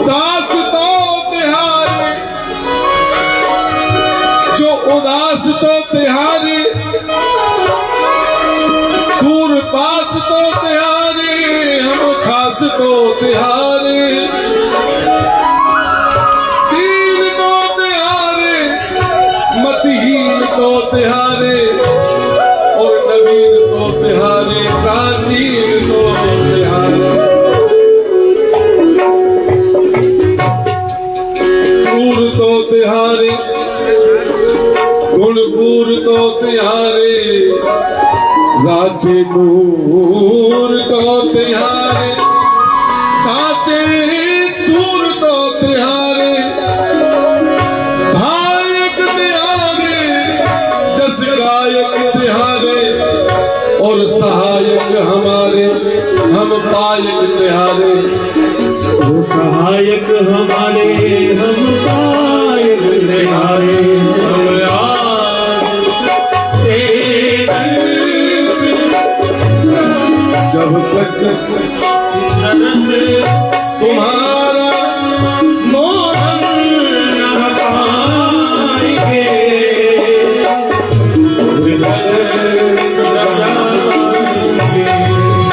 सास तो तिहारे जो उदास तो तिहारे, दूर पास तो तिहारे, हम खास तो तिहारे, दीन तो तिहारे, मतिहीन तो तिहारे, और नवीन तो तिहारे, प्राचीन तो तिहारे। दूर तो तिहारे, गुणपुर तो तिहारे, राजे नूर तो तिहारे, साचे सूर तो तिहारे, भायक तिहारे, जस गायक तिहारे, और सहायक हमारे हम पायक तिहारे। वो सहायक हमारे हम पायक तिहारे। हम जब तक दरस तुम्हारा मोहन न पाएंगे,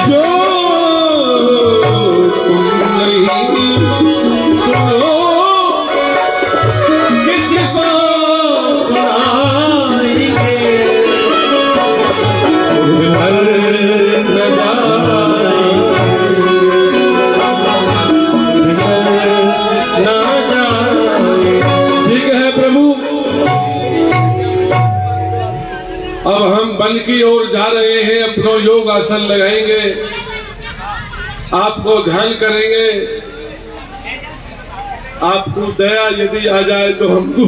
जो तुम नहीं सुनो किसको सुनाएंगे, उधर न ठीक है प्रभु। अब हम वन की ओर जा रहे हैं, अपना योग आसन लगाएंगे, आपको ध्यान करेंगे। आपको दया यदि आ जाए तो हमको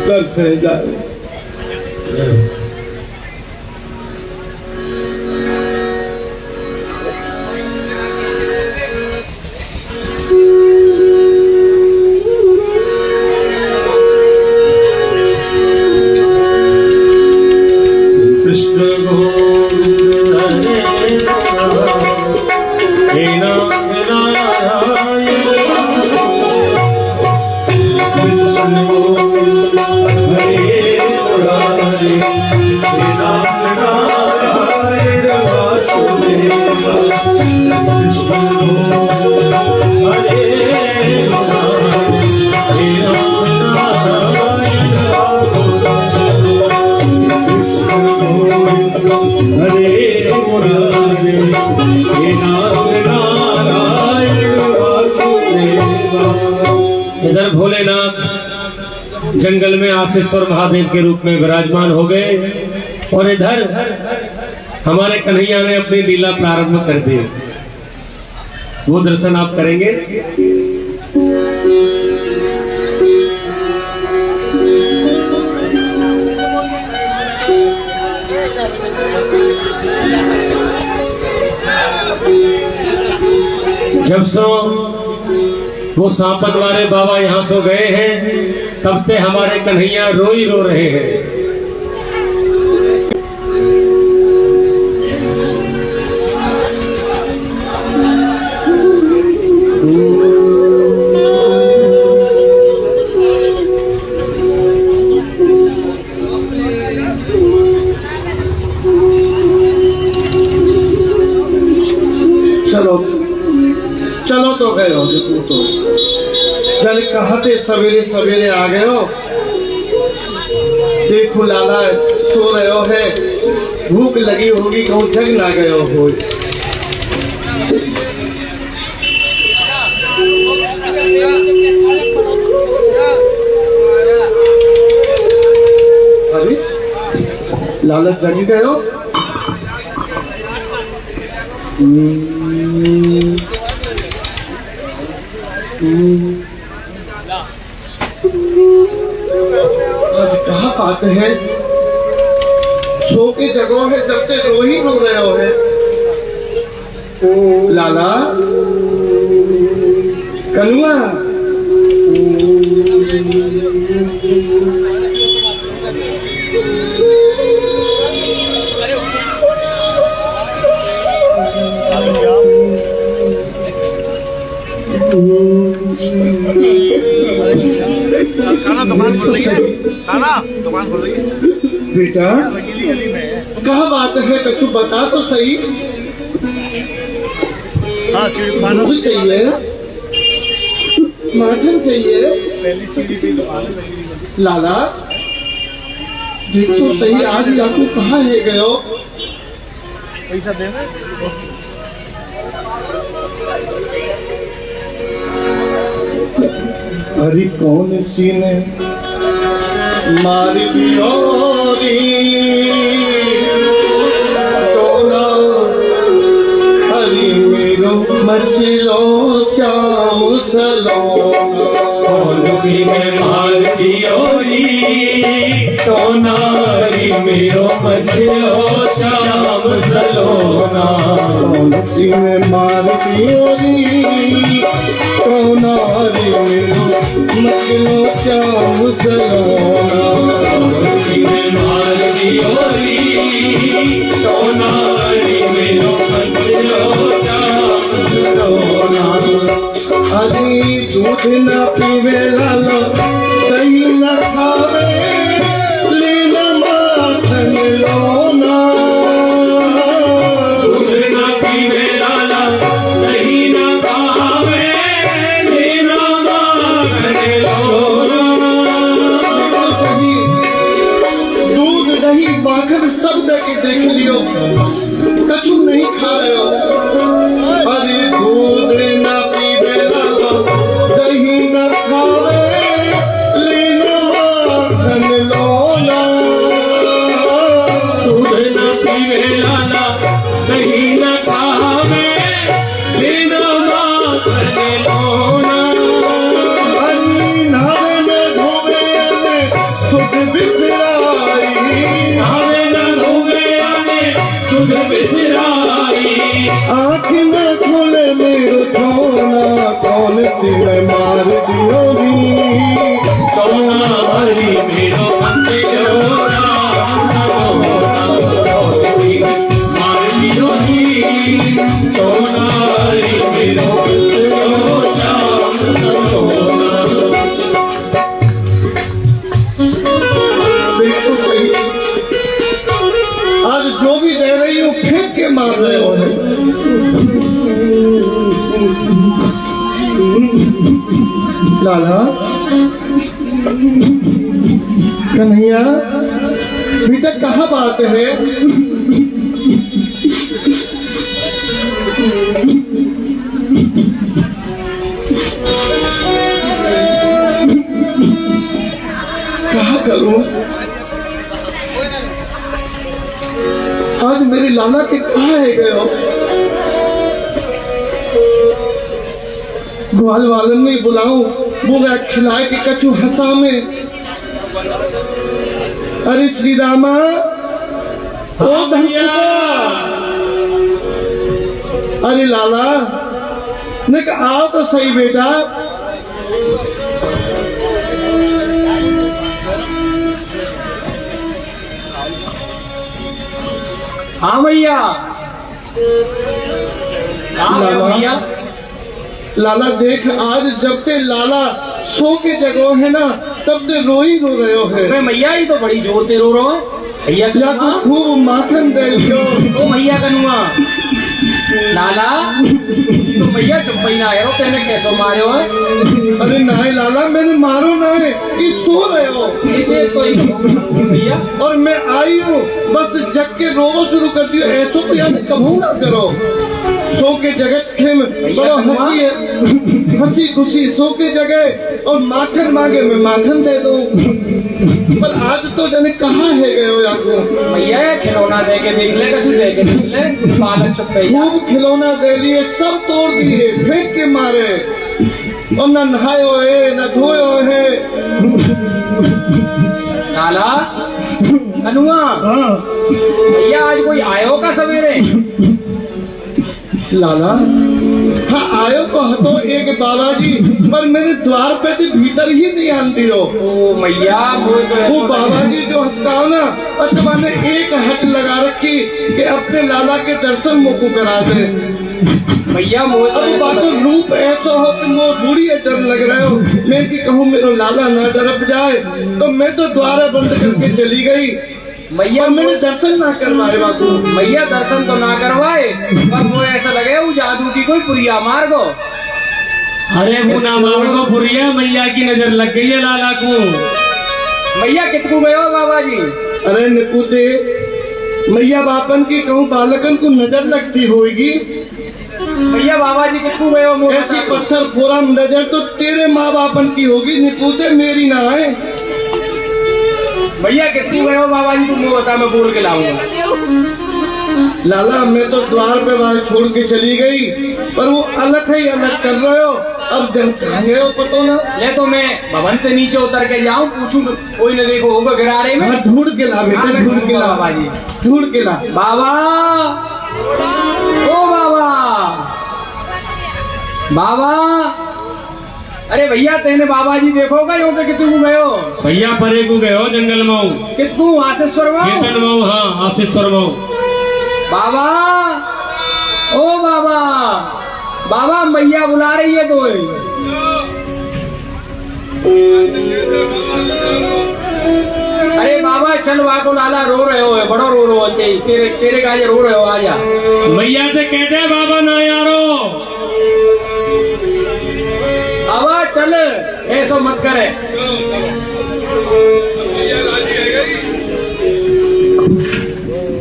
दर्श है जाए। कृष्ण गोविंद हरे हे नाम नारायण, कृष्ण गोविंद हरे मुरारी, हे नाम नारायण वासुदेव, कृष्ण गोविंद हरे मुरारी, हे नाम नारायण वासुदेव, कृष्ण गोविंद हरे मुरारी, हे नाम नारायण वासुदेव। इधर भोलेनाथ जंगल में आशीश्वर महादेव के रूप में विराजमान हो गए। और इधर हमारे कन्हैया ने अपनी लीला प्रारंभ कर दी, वो दर्शन आप करेंगे। जब सो वो सांपत वाले बाबा यहाँ सो गए हैं, तब ते हमारे कन्हैया रो ही रो रहे हैं। चलो चलो तो गए हो जो तू तो जल कहते सवेरे सवेरे आ गए हो। देखो लाला सो रहे हो है, भूख लगी होगी, कहूँ जग ना गए हो। अरे लाला जग गए हो। आज कहाँ आते हैं, सो के जगह है, जब से रो ही रो रहे हो है। लाला कनुआ खाना दुकान खुल रही है, खाना दुकान खुल रही है। बेटा कहाँ बात है, तो तू बता तो सही। हाँ सीढ़ी खाना कुछ चाहिए, माखन चाहिए। पहली सीढ़ी पे दुकान है। लाला देख तो सही, आज आपको कहाँ है गए हो। पैसा देना। अरे कौन सी ने मार दियो री टोला, हरी मेरो मचलो श्याम सलोना। कौन सी ने मार दियो री टोनारी मेरो मचलो श्याम सलोना। कौन सी ने मार दियो री टोनारी मेरो मचलो श्याम सलोना। कौन सी ने मार दियो री टोनारी मेरो मचलो श्याम सलोना। अरे दूध न पीवे लालो, दही न खावे, लीला माखन लोना। दूध न पीवे लाला, दही न खावे, लीला माखन लोना। दूध दही माखन सब के देख लियो, कछु नहीं खा रहे हो। अरे दूध न पीवे लालो, दही न खावे, लीला माखन लोना। दूध न पीवे लाला, दही न खावे, लीला माखन लोना। हरी नावे में धोवे में सुध बिसराई, नावे न धोवे आने सुध बिसराई। आँख में खुले मेरो छोना। कौन सी ने मार दियो री सोना हरी मेरो मचलो श्याम सलोना। कौन सी ने मार दियो री सोना हरी मेरो मचलो श्याम सलोना। बिल्कुल सही। आज जो भी दे रही हूँ फेंक के मार रहे हो। लाला कन्हैया बेटा कहाँ बात है। कहाँ करूं आज मेरे लाला के कहाँ है गए हो? ग्वाल वालन नहीं बुलाऊं, वो मैं खिलाए के कछु हंसा में। अरे श्री रामा, ओ धनसुता, अरे लाला ने कहा आओ तो सही बेटा। हाँ भैया। लाला, भैया लाला देख, आज जब ते लाला सो के जगह है ना, तब ते रो ही रो रहे हो है। मैं मैया ही तो बड़ी जोर ते रो रहा है भैया। या तो खूब माखन दे लियो। ओ भैया कनुआ लाला तो भैया चुप्पी ना आयो, तेने कैसो मारो है? अरे नहीं लाला, मैंने मारो नहीं, कि सो रहे हो। भैया और मैं आई हूँ, बस जग के रोवो शुरू कर दियो। ऐसो तो यार कभू ना करो। सो के जगह खेम बड़ो हंसी है, हंसी खुशी सो के जगह, और माखन मांगे मैं माखन दे दूं। पर आज तो जाने कहाँ है गए हो याको? भैया खिलौना दे के देख ले, कछु दे के देख ले, बालक चुप्पी। खूब खिलौना दे लिए, सब तोड़ दिए, फेंक के मारे, और न नहाए हुए न धोए हुए। लाला कनुआ भैया आज कोई आयो का सवेरे? लाला हाँ आयो तो हतो एक बाबा जी, पर मेरे द्वार पे तो भीतर ही नहीं आती हो। ओ मैया वो बाबा जी जो हटता हो ना, अथवा ने एक हट लगा रखी कि अपने लाला के दर्शन मुझको करा दे। भैया अब बातों रूप ऐसा हो कि वो बूढ़ी डर लग रहे हो। मैं कि कहूँ मेरा लाला ना डरप जाए, तो मैं तो द्वार बंद करके चली गई। भैया मैंने दर्शन ना करवाए बाबू। भैया दर्शन तो ना करवाए, पर वो ऐसा लगे वो जादू की कोई पुरिया मार गो। अरे वो ना मार गो पुरिया, मैया की नजर लग गई है लाला को। मैया कितकू गए हो बाबा जी? अरे निपुते, मैया बापन की कहूँ बालकन को नजर लगती होगी। भैया बाबा जी कितकू गए हो? ऐसी पत्थर फोरा नजर तो तेरे माँ बापन की होगी निपुते, मेरी ना है। भैया कितनी गए हो बाबा जी? तुम बता, मैं बोल के लाऊंगा। लाला मैं तो द्वार पे वहां छोड़ के चली गई, पर वो अलग ही अलग कर रहे हो। अब जन कहाँ गए हो पतो ना? ले तो मैं भवन से नीचे उतर के जाऊं, पूछूं कोई न देखो होगा गिरारे में। हाँ ढूंढ के ला बेटा, ढूंढ के ला बाबा जी, ढूंढ के ला। बाबा ओ बाबा, बाबा अरे भैया तेने बाबा जी देखो का यूं तो कितकू गए हो? भैया परे को गए हो जंगल माऊ, कितकू आशीश्वर कीर्तन माऊ। हाँ आशीश्वर माऊ। बाबा ओ बाबा, बाबा मैया बुला रही है तो। अरे बाबा चल वाको लाला रो रहे हो, बड़ो रो रो तेरे तेरे काजे रो रहे हो, आजा। मैया से कहते बाबा ना यारो। बाबा चल ऐसा मत करे।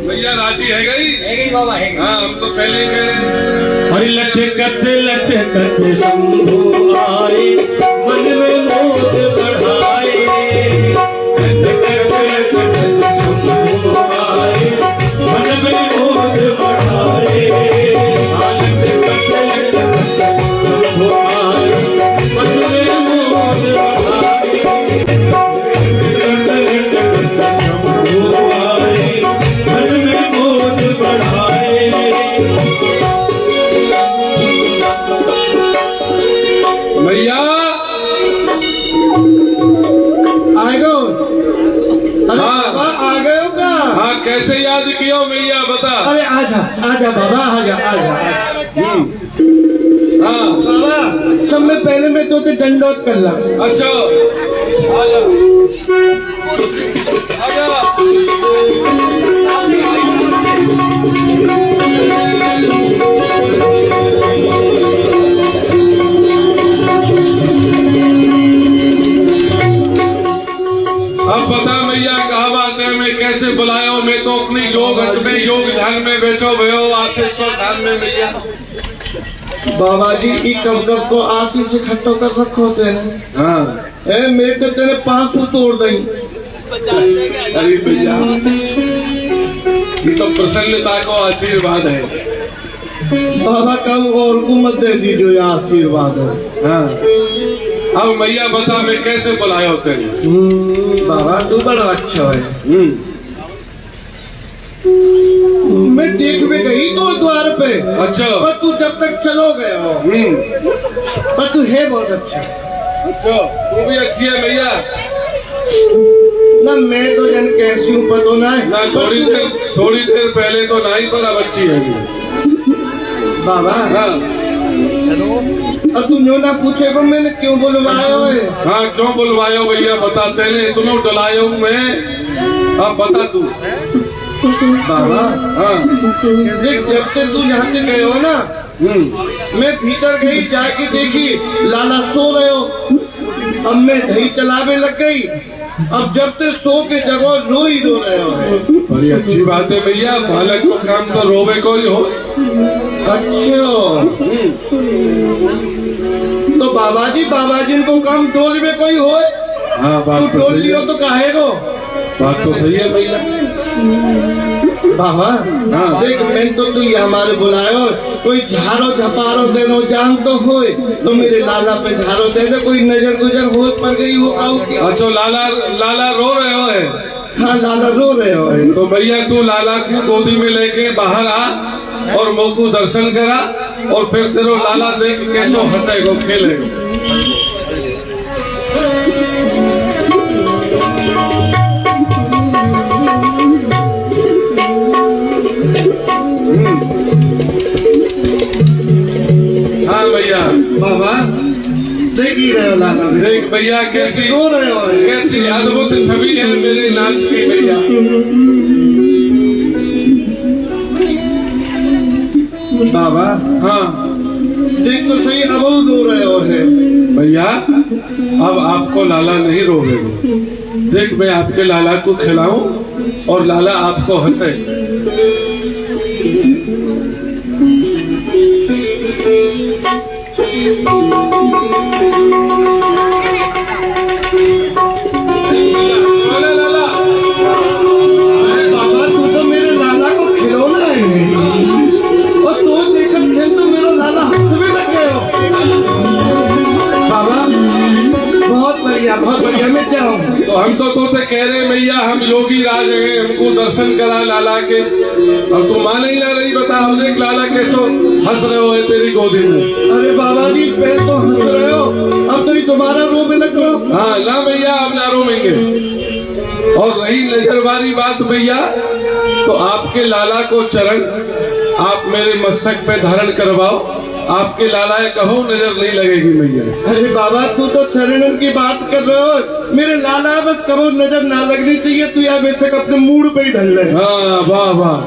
भैया राजी है गई बाबा है गई। हाँ हम तो पहले ही कह रहे हैं। अरे लटकत शंभू आए, मन में मोद बढ़ाए। लटकत शंभू आए, मन में मोद बढ़ाए। लटकत शंभू आए, मन में मोद बढ़ाए। शंभू आए, मन में मोद बढ़ाए। भैया आ गए? अरे हाँ। बाबा आ गए हो क्या? हाँ कैसे याद किया मैया बता। अरे आजा आजा बाबा, आजा आजा। हाँ बाबा सब में पहले मैं तो दंडोत कर ला। अच्छा आजा आजा। अब बता मैया कहा बात है, मैं कैसे बुलाया हूँ? मैं तो अपनी योग हट में योग ध्यान में बैठो भयो, आशीश्वर ध्यान में मैया। बाबा जी ई कब कब को आशीष से खट्टो कर रखो तेने। हाँ ए मेरे तो तेरे 500 तोड़ दई। अरे भैया ये तो प्रसन्नता को आशीर्वाद है। बाबा कब और को मत दे दीजिए ये आशीर्वाद है। हाँ अब मैया बता मैं कैसे बुलाया तेरी। बाबा तू बड़ा अच्छा है। मैं देख में गई तो द्वार पे, अच्छा पर तू जब तक चलो गए हो, पर तू है बहुत अच्छा। अच्छा तू भी अच्छी है मैया ना। मैं तो जन कैसी हूँ पता नहीं ना, थोड़ी देर पहले तो नहीं पर अब अच्छी है जी। बाबा हाँ अब तू न्यों ना पूछेगा मैंने क्यों बुलवाया है। हाँ क्यों बुलवायो भैया बताते ने तुम्हें डलायो मैं। अब बता तू। बाबा हाँ देख जब से तू यहाँ से गए हो ना, मैं भीतर गई जाके देखी लाला सो रहे हो। अब मैं दही चलावे लग गई। अब जब से सो के जगह रो ही रो रहे हो। बड़ी अच्छी बात है भैया, बालक को काम तो रोवे को ही हो। अच्छा तो बाबा जी को काम डोल में कोई हो। हाँ तू बात तो डोल सही लियो है। तो काहे को। बात तो सही है भैया। बाबा हाँ। देख मैं तो तू ये हमारे बुलायो, कोई झाड़ो झपारो देनो जान तो हो तो मेरे लाला पे झाड़ो दे दे। कोई नजर गुजर हो पर गई हो आओ क्या। अच्छा लाला रो रहे हो है। हाँ लाला रो रहे हो। तो भैया तू लाला को गोदी में लेके बाहर आ और मोह को दर्शन करा और फिर तेरो लाला देख कैसो हंसेगो खेलेगो। हाँ भैया बाबा देख ही रहे हो लाला में। देख भैया कैसी रो रहे हो। कैसी अद्भुत छवि है मेरे नाथ की भैया। बाबा हाँ देख तो सही अब रो रहे हो है। भैया अब आपको लाला नहीं रोवेगा। देख मैं आपके लाला को खिलाऊं और लाला आपको हंसे। लाला अरे बाबा तू तो मेरे लाला को खिलौना है और तू देखकर खेल तो मेरा लाला हंसने लग गए हो। बाबा बहुत बढ़िया मैं जाऊँ। तो हम तो कह रहे मैया हम योगी राज हैं, हमको दर्शन करा लाला के। अब तू माने ही ना रही। बता अब देख लाला कैसो हंस रहे हो है तेरी गोदी में। अरे बाबा जी पहले तो हंस रहे हो, अब तो ये दोबारा रोने लग गए। हाँ ना भैया अब ना रोएंगे। और रही नजरवारी बात भैया तो आपके लाला को चरण आप मेरे मस्तक पे धारण करवाओ। आपके लाला कहो नजर नहीं लगेगी मैया। अरे बाबा तू तो चरणन की बात कर रहे हो, मेरे लाला बस कबो नजर ना लगनी चाहिए। तू या बेशक अपने मूड पे ही धल ले। हाँ वाह वाह।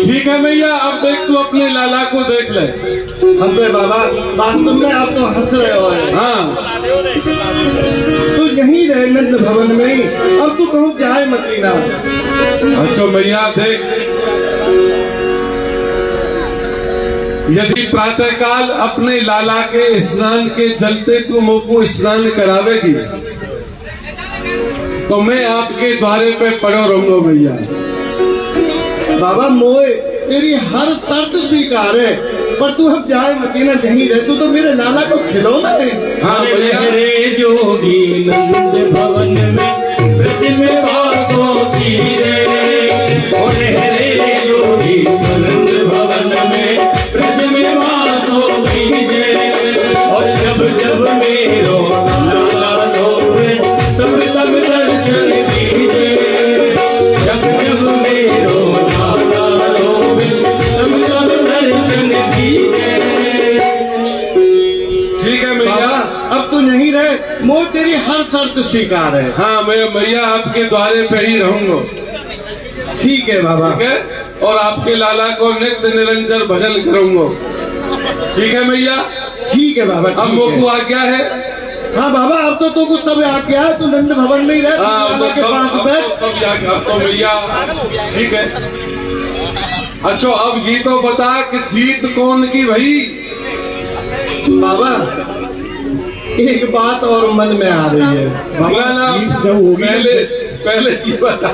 ठीक है भैया अब देख तू अपने लाला को देख ले। हम पे बाबा वास्तव में आप तो हंस रहे हो। हाँ तू यहीं रहे नंद भवन में ही, अब तू कहूँ जाए मत लेना। अच्छा भैया देख यदि प्रातःकाल अपने लाला के स्नान के जलते तू मुँह को स्नान करावेगी तो मैं आपके द्वारे पे पड़ो रहूंगा भैया। बाबा मोए तेरी हर शर्त स्वीकार है, पर तू अब जाए मदीना जहीं रहे। तू तो मेरे लाला को खिलौना है। हाँ भैया रे जोगी नंद भवन में ब्रज में वासो कीजे। और रे जोगी नंद भवन में ब्रज में वासो कीजे। और जब जब मेरो लाला रोवे तब तब दर्शन दीजे। जब जब मेरो लाला रोवे तब तब दर्शन दीजे। ठीक है भैया। बाबा अब तू नहीं रहे, मोह तेरी हर शर्त स्वीकार है। हाँ मैं भैया आपके द्वारे पे ही रहूंगा। ठीक है बाबा। ठीक है और आपके लाला को नित्य निरंतर भजन करूंगा। ठीक है भैया। ठीक है बाबा। अब ठीक मोकू है। आ गया है हाँ बाबा, अब तो कुछ सब आ गया है, तू नंद भवन में ही रह, हाँ लाला के पास अब बैठ। तो सब यहाँ अब तो भैया ठीक है। अच्छा अब ये तो बता कि जीत कौन की भाई? बाबा एक बात और मन में आ रही है। ना ना पहले पहले ये बता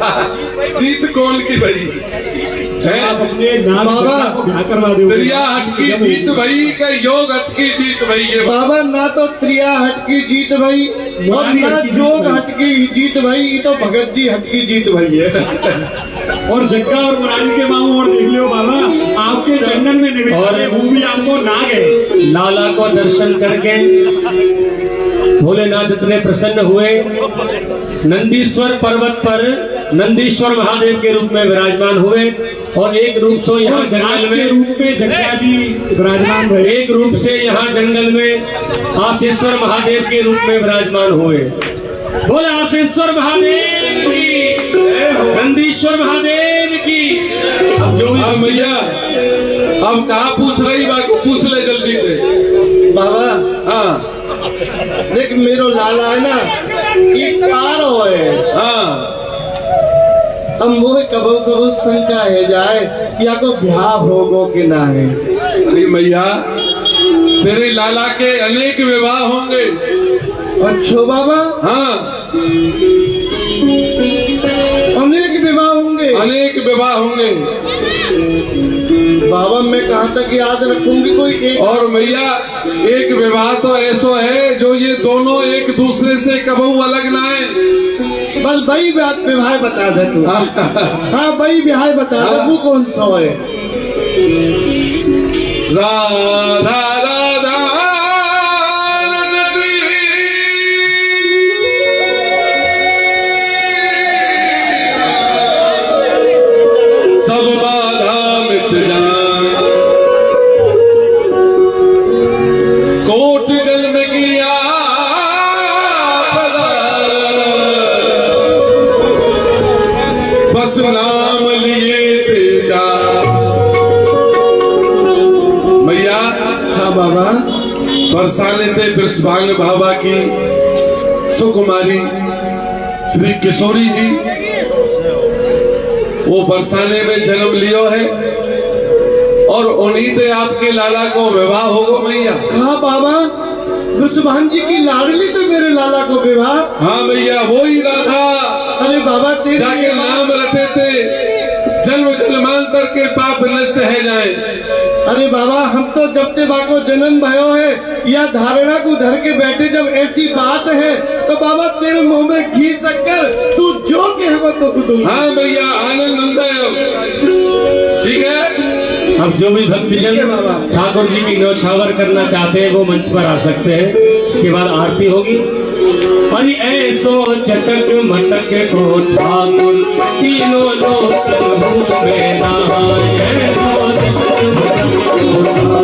जीत कौन की भाई है? अपने नाम बाबा क्या करवा दो दरिया हटकी जीत भाई का योग हटकी जीत भाई ये बाबा, ना तो त्रिया हटकी जीत भाई और ना जोग हटकी जीत भाई, ये तो भगत जी हटकी जीत भाई है। और जग्गा और मुरारी के मामू और देख लो बाबा, आपके चंदन में निवेश और वो भी आपको ना गए। लाला को दर्शन करके भोलेनाथ इतने प्रसन्न हुए, नंदीश्वर पर्वत पर नंदीश्वर महादेव के रूप में विराजमान हुए और एक रूप से यहाँ जंगल में रूप में जग्गा जी विराजमान हुए, एक रूप से यहाँ जंगल में आशीश्वर महादेव के रूप में विराजमान हुए। बोले आशीश्वर महादेव की, नंदीश्वर महादेव की। अब जो भी अब भैया अब कहाँ पूछ रही बात को पूछ ले जल्दी से। बाबा हाँ देख, मेरो लाला है ना, ये कार है। हाँ अब मोहे कबो कबो शंका है जाए या को ब्याह होगो कि ना है। अरे भैया तेरे लाला के अनेक विवाह होंगे। अच्छो बाबा, हाँ अनेक विवाह होंगे। अनेक विवाह होंगे बाबा मैं कहाँ तक याद रखूंगी कोई एक। और भैया एक विवाह तो ऐसा है जो ये दोनों एक दूसरे से कबहू अलग ना है। बस वही बात विवाह बता दे तू। हाँ वही विवाह बता दे, वो कौन सा है? राधा राधा सब बाधा मिट जाए, कोट जन्म किया बस नाम लिए तेजा। भैया हाँ बाबा, बरसाने थे बृषभांग बाबा की सुकुमारी श्री किशोरी जी, वो बरसाने में जन्म लियो है और उन्हीं से आपके लाला को विवाह होगो भैया। हाँ बाबा, रुचभान जी की लाडली तो मेरे लाला को विवाह। हाँ भैया वो ही राधा अरे बाबा तेरे जाके नाम रखे थे जन्म जन्मांतर के पाप नष्ट है जाए। अरे बाबा हम तो जब ते बाको जन्म भयो है या धारणा को धर के बैठे, जब ऐसी बात है तो बाबा तेरे मुंह में घी शक्कर तू जो कहेगा तो दूंगा। हाँ भैया आनंद ठीक है। अब जो भी भक्तजन ठाकुर जी की न्यौछावर करना चाहते हैं वो मंच पर आ सकते हैं। इसके बाद आरती होगी। अरे ऐसो चटक मटक को ठाकुर तीनों लोक में नहाए, ऐसो चटक मटक को